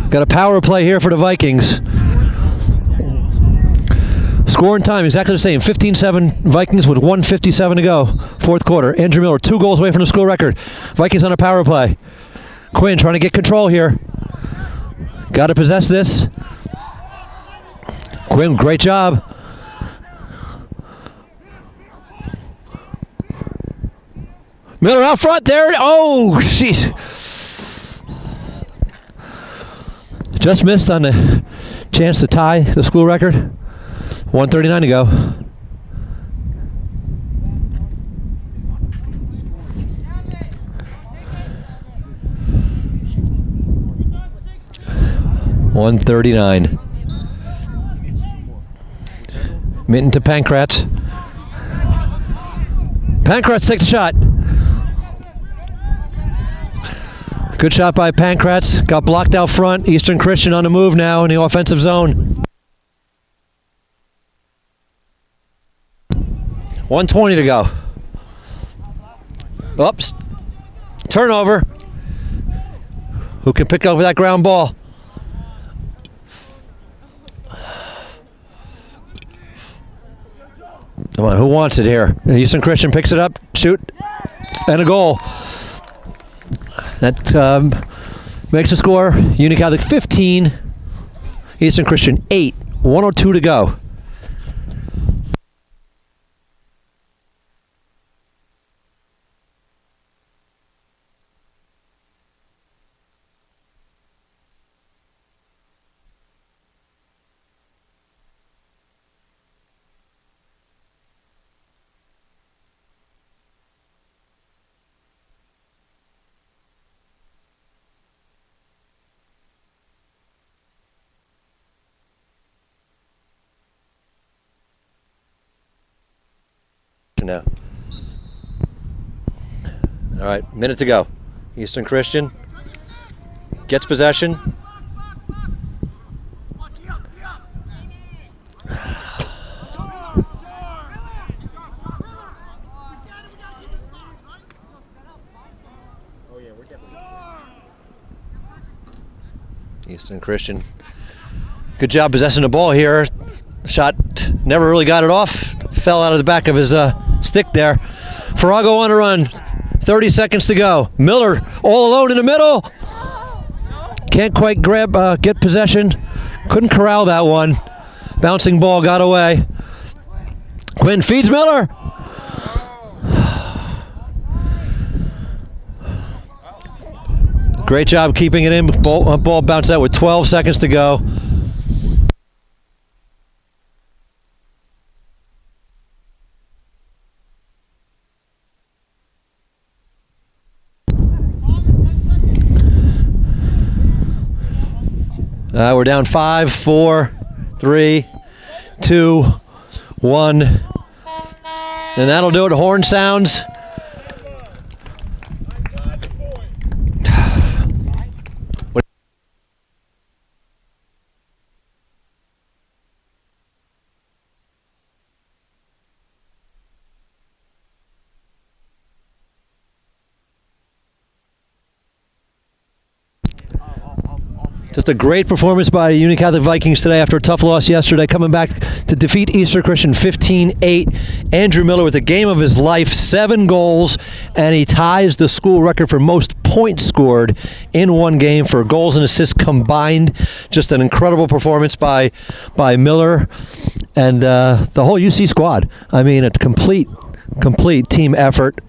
Got a power play here for the Vikings. Scoring time exactly the same. 15-7 Vikings with 1:57 to go. Fourth quarter. Andrew Miller 2 goals away from the school record. Vikings on a power play. Quinn trying to get control here. Got to possess this. Quinn, great job. Miller out front there. Oh, jeez. Just missed on the chance to tie the school record. 1:39 to go. .139. Mitten to Pankratz. Pankratz takes a shot. Good shot by Pankratz. Got blocked out front. Eastern Christian on the move now in the offensive zone. 1:20 to go. Oops. Turnover. Who can pick up that ground ball? Come on, who wants it here? Eastern Christian picks it up, shoot, and a goal. That makes the score Union Catholic 15, Eastern Christian 8, 1:02 to go. Now. All right, minute to go. Eastern Christian gets possession. Eastern Christian. Good job possessing the ball here. Shot never really got it off. Fell out of the back of his stick there. Farago on a run. 30 seconds to go. Miller all alone in the middle. Can't quite get possession. Couldn't corral that one. Bouncing ball got away. Quinn feeds Miller. Great job keeping it in. Ball bounced out with 12 seconds to go. We're down 5, 4, 3, 2, 1. And that'll do it. Horn sounds. Just a great performance by the Union Catholic Vikings today after a tough loss yesterday, coming back to defeat Eastern Christian 15-8. Andrew Miller with the game of his life, 7 goals, and he ties the school record for most points scored in one game for goals and assists combined. Just an incredible performance by Miller and the whole UC squad. I mean, a complete team effort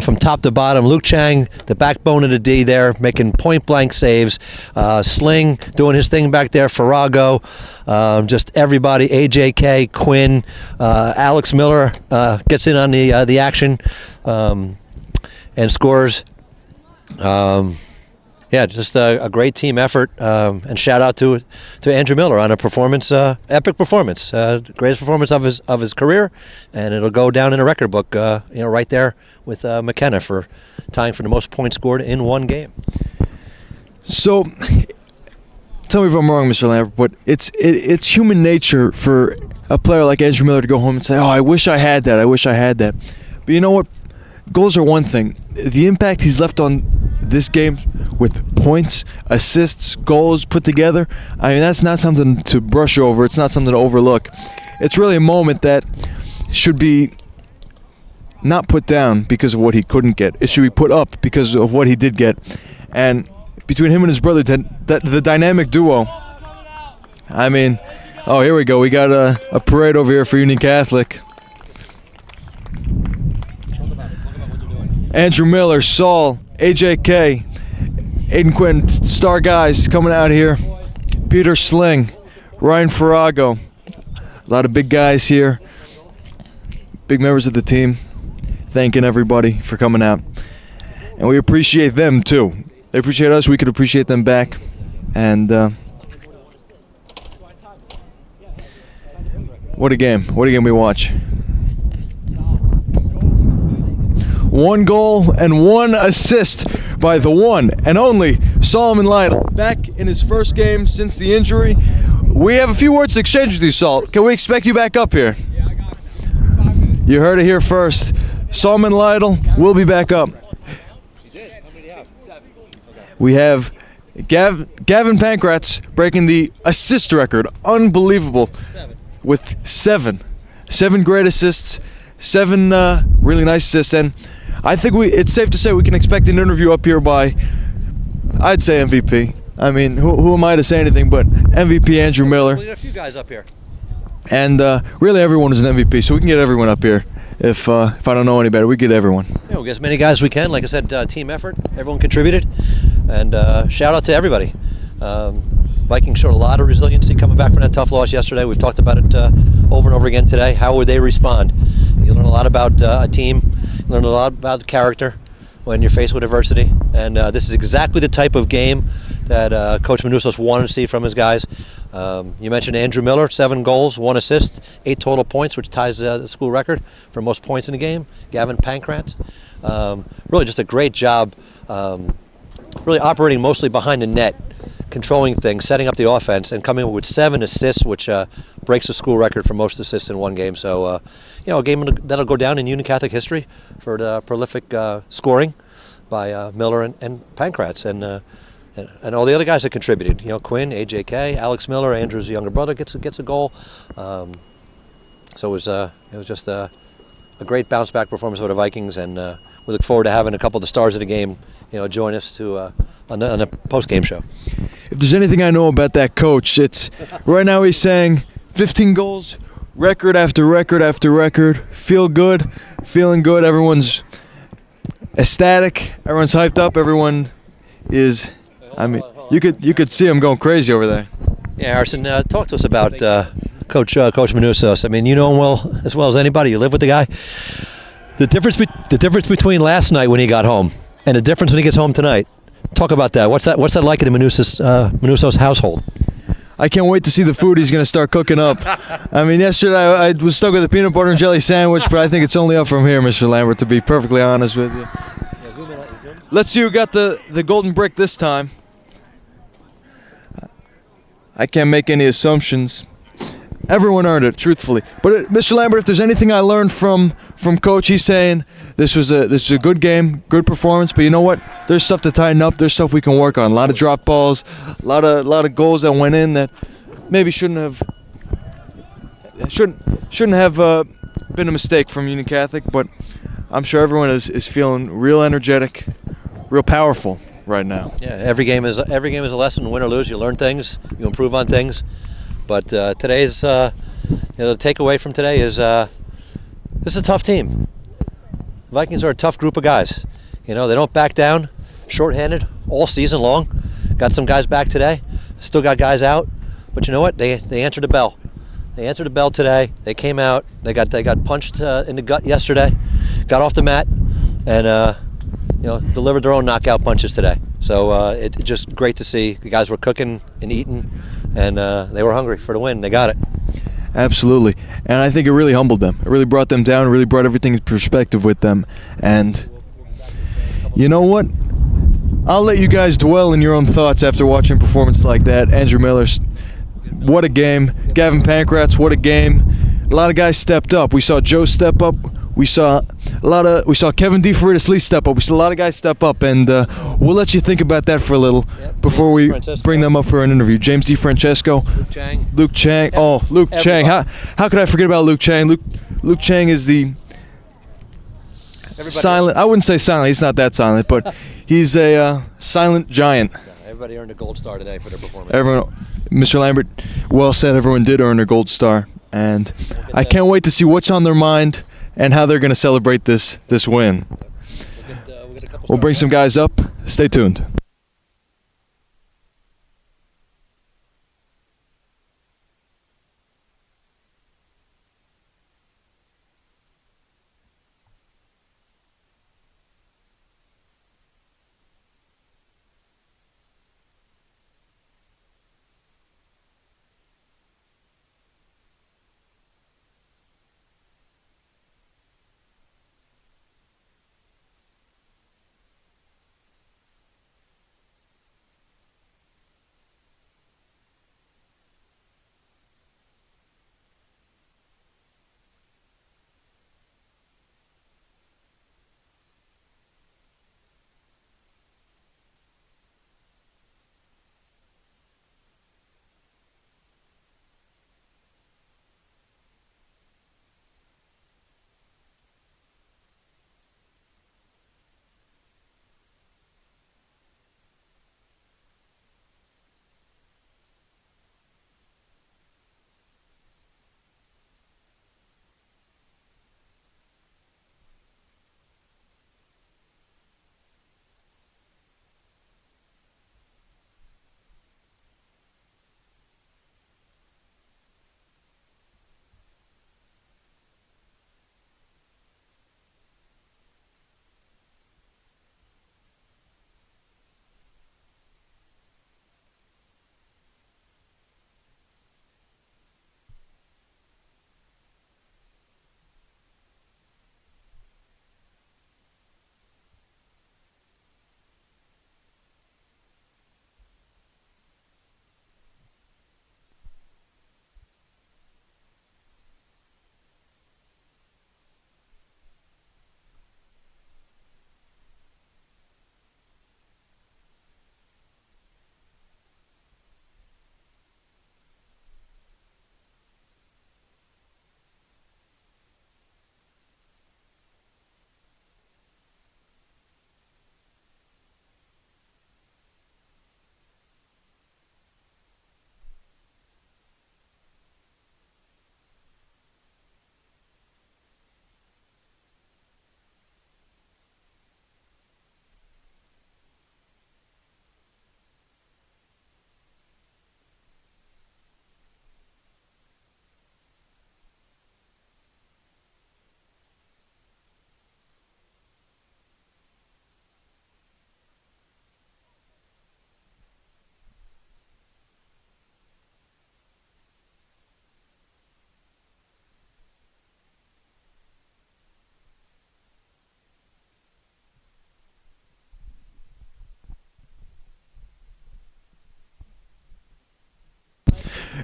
from top to bottom. Luke Chang, the backbone of the D there, making point-blank saves. Sling doing his thing back there. Farago, just everybody. AJK, Quinn, Alex Miller gets in on the action and scores. Yeah, just a great team effort, and shout out to Andrew Miller on a performance, epic performance, greatest performance of his career, and it'll go down in a record book, right there with McKenna for tying for the most points scored in one game. So, tell me if I'm wrong, Mr. Lambert, but it's human nature for a player like Andrew Miller to go home and say, "Oh, I wish I had that. I wish I had that." But you know what? Goals are one thing. The impact he's left on this game with points, assists, goals put together, I mean, that's not something to brush over. It's not something to overlook. It's really a moment that should be not put down because of what he couldn't get. It should be put up because of what he did get. And between him and his brother, the dynamic duo, I mean, oh, here we go. We got a parade over here for Union Catholic. Andrew Miller, Saul, AJK, Aiden Quinn, star guys coming out here. Peter Sling, Ryan Farago. A lot of big guys here. Big members of the team. Thanking everybody for coming out. And we appreciate them too. They appreciate us, we could appreciate them back. And what a game. What a game we watch. 1 goal and 1 assist by the one and only Solomon Lytle. Back in his first game since the injury. We have a few words to exchange with you, Salt. Can we expect you back up here? Yeah, I got you. You heard it here first. Solomon Lytle will be back up. We have Gavin Pankratz breaking the assist record. Unbelievable. With 7. 7 great assists, 7 really nice assists, and I think it's safe to say we can expect an interview up here by, I'd say MVP. I mean, who am I to say anything but MVP Andrew Miller. We got a few guys up here. And really everyone is an MVP, so we can get everyone up here. If I don't know any better, we get everyone. Yeah, we'll get as many guys as we can. Like I said, team effort. Everyone contributed. And shout out to everybody. Vikings showed a lot of resiliency coming back from that tough loss yesterday. We've talked about it over and over again today. How would they respond? You learn a lot about a team. You learn a lot about character when you're faced with adversity. And this is exactly the type of game that Coach Manousos wanted to see from his guys. You mentioned Andrew Miller, 7 goals, 1 assist, 8 total points, which ties the school record for most points in the game. Gavin Pankratz. Really just a great job really operating mostly behind the net, controlling things, setting up the offense, and coming up with 7 assists, which breaks the school record for most assists in one game. So, a game that'll go down in Union Catholic history for the prolific scoring by Miller and Pankratz. And all the other guys that contributed, Quinn, AJK, Alex Miller, Andrew's younger brother gets a goal. So it was just a great bounce back performance for the Vikings, and we look forward to having a couple of the stars of the game, join us on the post game show. If there's anything I know about that coach, it's right now he's saying 15 goals, record after record after record, feeling good. Everyone's ecstatic, everyone's hyped up, everyone is. I mean, you could see him going crazy over there. Yeah, Harrison, talk to us about Coach Manousos. I mean, you know him as well as anybody. You live with the guy. The difference between last night when he got home and the difference when he gets home tonight. Talk about that. What's that like in the Manousos household? I can't wait to see the food he's going to start cooking up. I mean, yesterday I was stuck with a peanut butter and jelly sandwich, but I think it's only up from here, Mr. Lambert, to be perfectly honest with you. Let's see who got the golden brick this time. I can't make any assumptions. Everyone earned it, truthfully. But Mr. Lambert, if there's anything I learned from Coach, he's saying this is a good game, good performance. But you know what? There's stuff to tighten up. There's stuff we can work on. A lot of drop balls, a lot of goals that went in that maybe shouldn't have been a mistake from Union Catholic. But I'm sure everyone is feeling real energetic, real powerful right now. Yeah, every game is a lesson. Win or lose, you learn things, you improve on things. But today's the takeaway from today is this is a tough team. Vikings are a tough group of guys. They don't back down. Shorthanded all season long. Got some guys back today. Still got guys out. But you know what? They answered the bell. They answered the bell today. They came out. They got punched in the gut yesterday. Got off the mat and delivered their own knockout punches today. So it's just great to see. The guys were cooking and eating, and they were hungry for the win. They got it. Absolutely. And I think it really humbled them. It really brought them down. It really brought everything in perspective with them. And you know what? I'll let you guys dwell in your own thoughts after watching a performance like that. Andrew Miller, what a game. Gavin Pankratz, what a game. A lot of guys stepped up. We saw Joe step up. We saw Kevin DeFreitas-Lee step up. We saw a lot of guys step up, and we'll let you think about that for a little before we bring them up for an interview. James DeFrancesco, Luke Chang. Oh, Luke Chang. How could I forget about Luke Chang? Luke Chang is the silent. I wouldn't say silent. He's not that silent, but he's a silent giant. Everybody earned a gold star today for their performance. Everyone, Mr. Lambert, well said. Everyone did earn a gold star, and I can't wait to see what's on their mind and how they're going to celebrate this win. We'll bring some guys up. Stay tuned.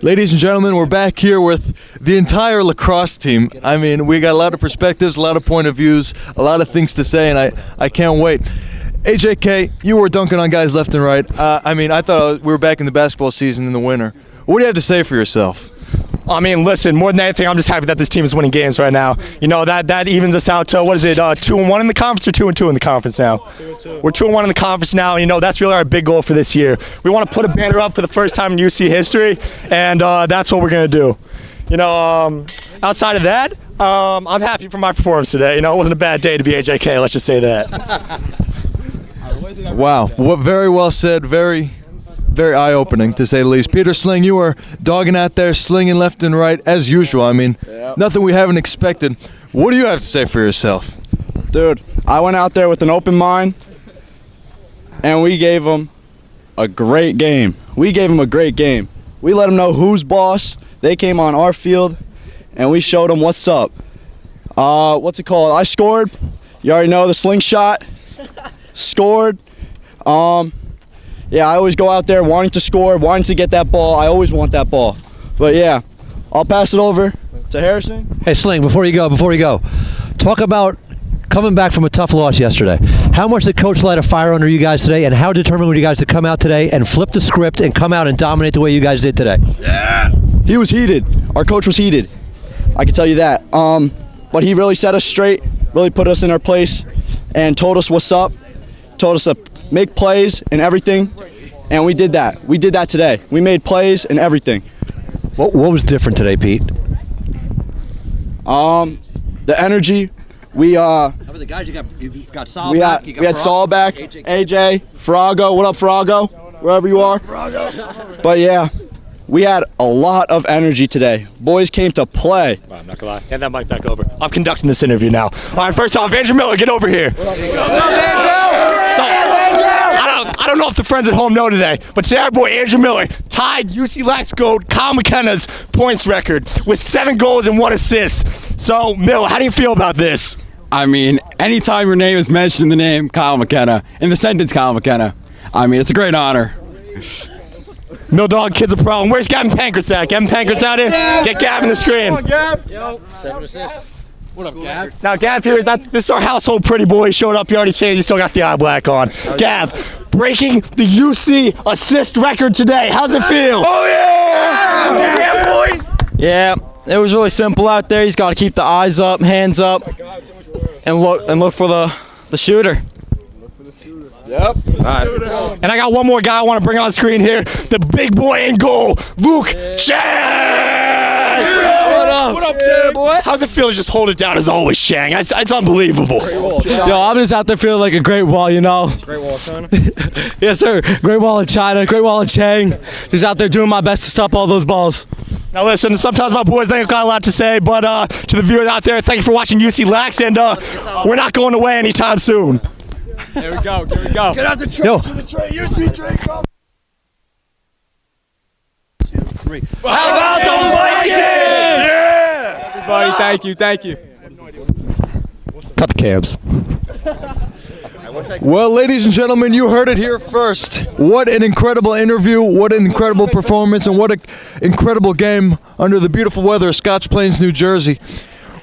Ladies and gentlemen, we're back here with the entire lacrosse team. I mean, we got a lot of perspectives, a lot of point of views, a lot of things to say, and I can't wait. AJK, you were dunking on guys left and right. I thought we were back in the basketball season in the winter. What do you have to say for yourself? I mean, listen, more than anything, I'm just happy that this team is winning games right now. You know, that evens us out to, 2-1 in the conference or 2-2 in the conference now? 2-2. We're 2-1 in the conference now, and, you know, that's really our big goal for this year. We want to put a banner up for the first time in UC history, and that's what we're going to do. You know, outside of that, I'm happy for my performance today. You know, it wasn't a bad day to be AJK, let's just say that. Wow, very well said, very eye-opening, to say the least. Peter Sling, you were dogging out there, slinging left and right, as usual. I mean, nothing we haven't expected. What do you have to say for yourself? Dude, I went out there with an open mind, and we gave them a great game. We let them know who's boss. They came on our field, and we showed them what's up. What's it called? I scored. You already know the slingshot. Scored. Yeah, I always go out there wanting to score, wanting to get that ball. I always want that ball. But yeah, I'll pass it over to Harrison. Hey, Sling, before you go, talk about coming back from a tough loss yesterday. How much did Coach light a fire under you guys today, and how determined were you guys to come out today and flip the script and come out and dominate the way you guys did today? Yeah. He was heated. Our coach was heated. I can tell you that. But he really set us straight, really put us in our place, and told us what's up, told us to make plays and everything, and we did that. We did that today. We made plays and everything. What was different today, Pete? The energy. We the guys you got Saul back. We had Saul back, AJ, Farago. What up, Farago? Wherever you are. But yeah, we had a lot of energy today. Boys came to play. I'm not gonna lie. Hand that mic back over. I'm conducting this interview now. All right, first off, Andrew Miller, get over here. What up, I don't know if the friends at home know today, but today our boy Andrew Miller tied UC Lax goat Kyle McKenna's points record with 7 goals and 1 assist. So, Mill, how do you feel about this? I mean, anytime your name is mentioned in the name Kyle McKenna, in the sentence Kyle McKenna, I mean, it's a great honor. Mill Dog, kid's a problem. Where's Gavin Pankratz at? Gavin Pankratz out here? Get Gavin the screen. Come on, Gav. Yo, 7 assists. What up, Gav? Now, Gav here, this is our household pretty boy. He showed up, he already changed, he still got the eye black on. Gav, breaking the UC assist record today. How's it feel? Oh, yeah! Yeah, boy! Yeah, it was really simple out there. He's got to keep the eyes up, hands up, and look for the shooter. Yep. All right. And I got one more guy I want to bring on screen here. The big boy in goal, Luke Chang. What up, Chang, boy? How's it feel to just hold it down as always, Chang? It's unbelievable. Yo, I'm just out there feeling like a Great Wall, you know. Great Wall of China? Yes, sir. Great Wall of China, Great Wall of Chang. Just out there doing my best to stop all those balls. Now listen, sometimes my boys think I've got a lot to say, but to the viewers out there, thank you for watching UC Lax, and we're not going away anytime soon. Here we go. Get out the train to the train. UC train, come. 2, 3. How about the Vikings? Yeah! Everybody, thank you. Cut the cabs. Well, ladies and gentlemen, you heard it here first. What an incredible interview, what an incredible performance, and what an incredible game under the beautiful weather of Scotch Plains, New Jersey.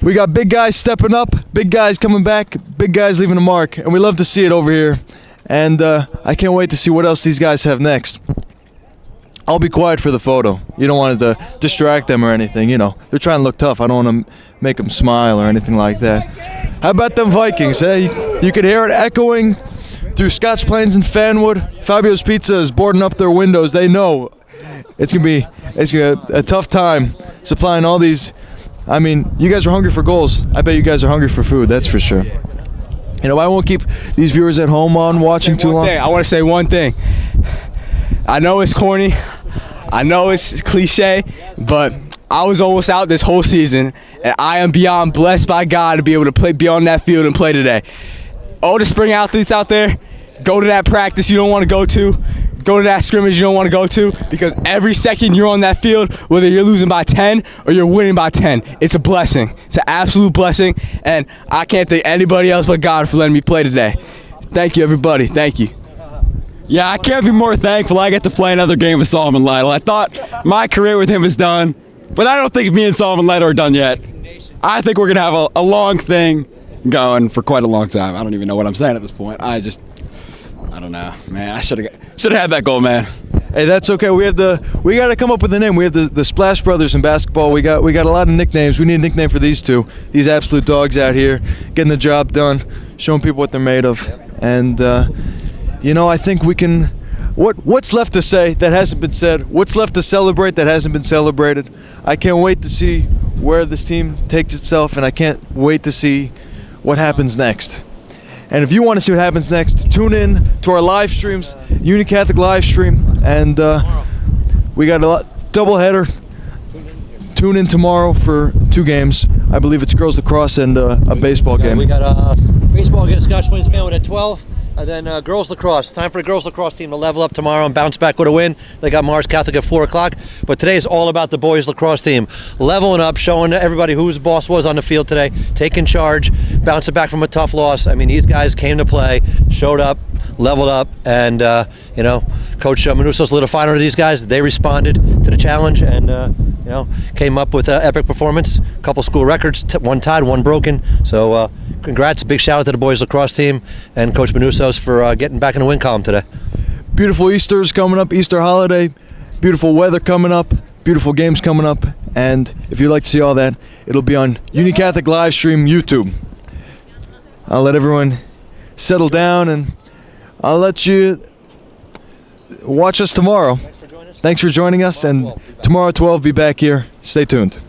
We got big guys stepping up, big guys coming back, big guys leaving a mark, and we love to see it over here. And I can't wait to see what else these guys have next. I'll be quiet for the photo. You don't want to distract them or anything, you know. They're trying to look tough. I don't want to make them smile or anything like that. How about them Vikings, eh? You could hear it echoing through Scotch Plains and Fanwood. Fabio's Pizza is boarding up their windows. They know it's gonna be a tough time supplying all these. I mean, you guys are hungry for goals. I bet you guys are hungry for food, that's for sure. You know, I won't keep these viewers at home on watching too long. I want to say one thing. I know it's corny. I know it's cliche, but I was almost out this whole season, and I am beyond blessed by God to be able to be on that field and play today. All the spring athletes out there, go to that practice you don't want to go to. Go to that scrimmage you don't want to go to, because every second you're on that field, whether you're losing by 10 or you're winning by 10, it's a blessing. It's an absolute blessing, and I can't thank anybody else but God for letting me play today. Thank you, everybody. Thank you. Yeah, I can't be more thankful I get to play another game with Solomon Lytle. I thought my career with him is done, but I don't think me and Solomon Lytle are done yet. I think we're going to have a long thing going for quite a long time. I don't even know what I'm saying at this point. I don't know, man. I should have had that goal, man. Hey, that's okay. We got to come up with a name. We have the Splash Brothers in basketball. We got a lot of nicknames. We need a nickname for these two. These absolute dogs out here getting the job done, showing people what they're made of. And I think we can. What's left to say that hasn't been said? What's left to celebrate that hasn't been celebrated? I can't wait to see where this team takes itself, and I can't wait to see what happens next. And if you want to see what happens next, tune in to our live streams, Union Catholic live stream, and we got a doubleheader. Tune in tomorrow for 2 games. I believe it's girls lacrosse and a baseball game. We got baseball against Scotch Plains Family at 12. And then girls lacrosse. Time for the girls lacrosse team to level up tomorrow and bounce back with a win. They got Mars Catholic at 4 o'clock. But today is all about the boys lacrosse team. Leveling up, showing everybody who his boss was on the field today, taking charge, bouncing back from a tough loss. I mean, these guys came to play, showed up, leveled up, and, Coach Manuso lit a fire under these guys. They responded to the challenge and, came up with an epic performance. A couple school records, one tied, one broken. So, congrats. Big shout out to the boys lacrosse team and Coach Manuso for getting back in the win column today. Beautiful Easter's coming up, Easter holiday. Beautiful weather coming up. Beautiful games coming up. And if you'd like to see all that, it'll be on Union Catholic live stream YouTube. I'll let everyone settle down and I'll let you watch us tomorrow. Thanks for joining us. And tomorrow at 12, be back here. Stay tuned.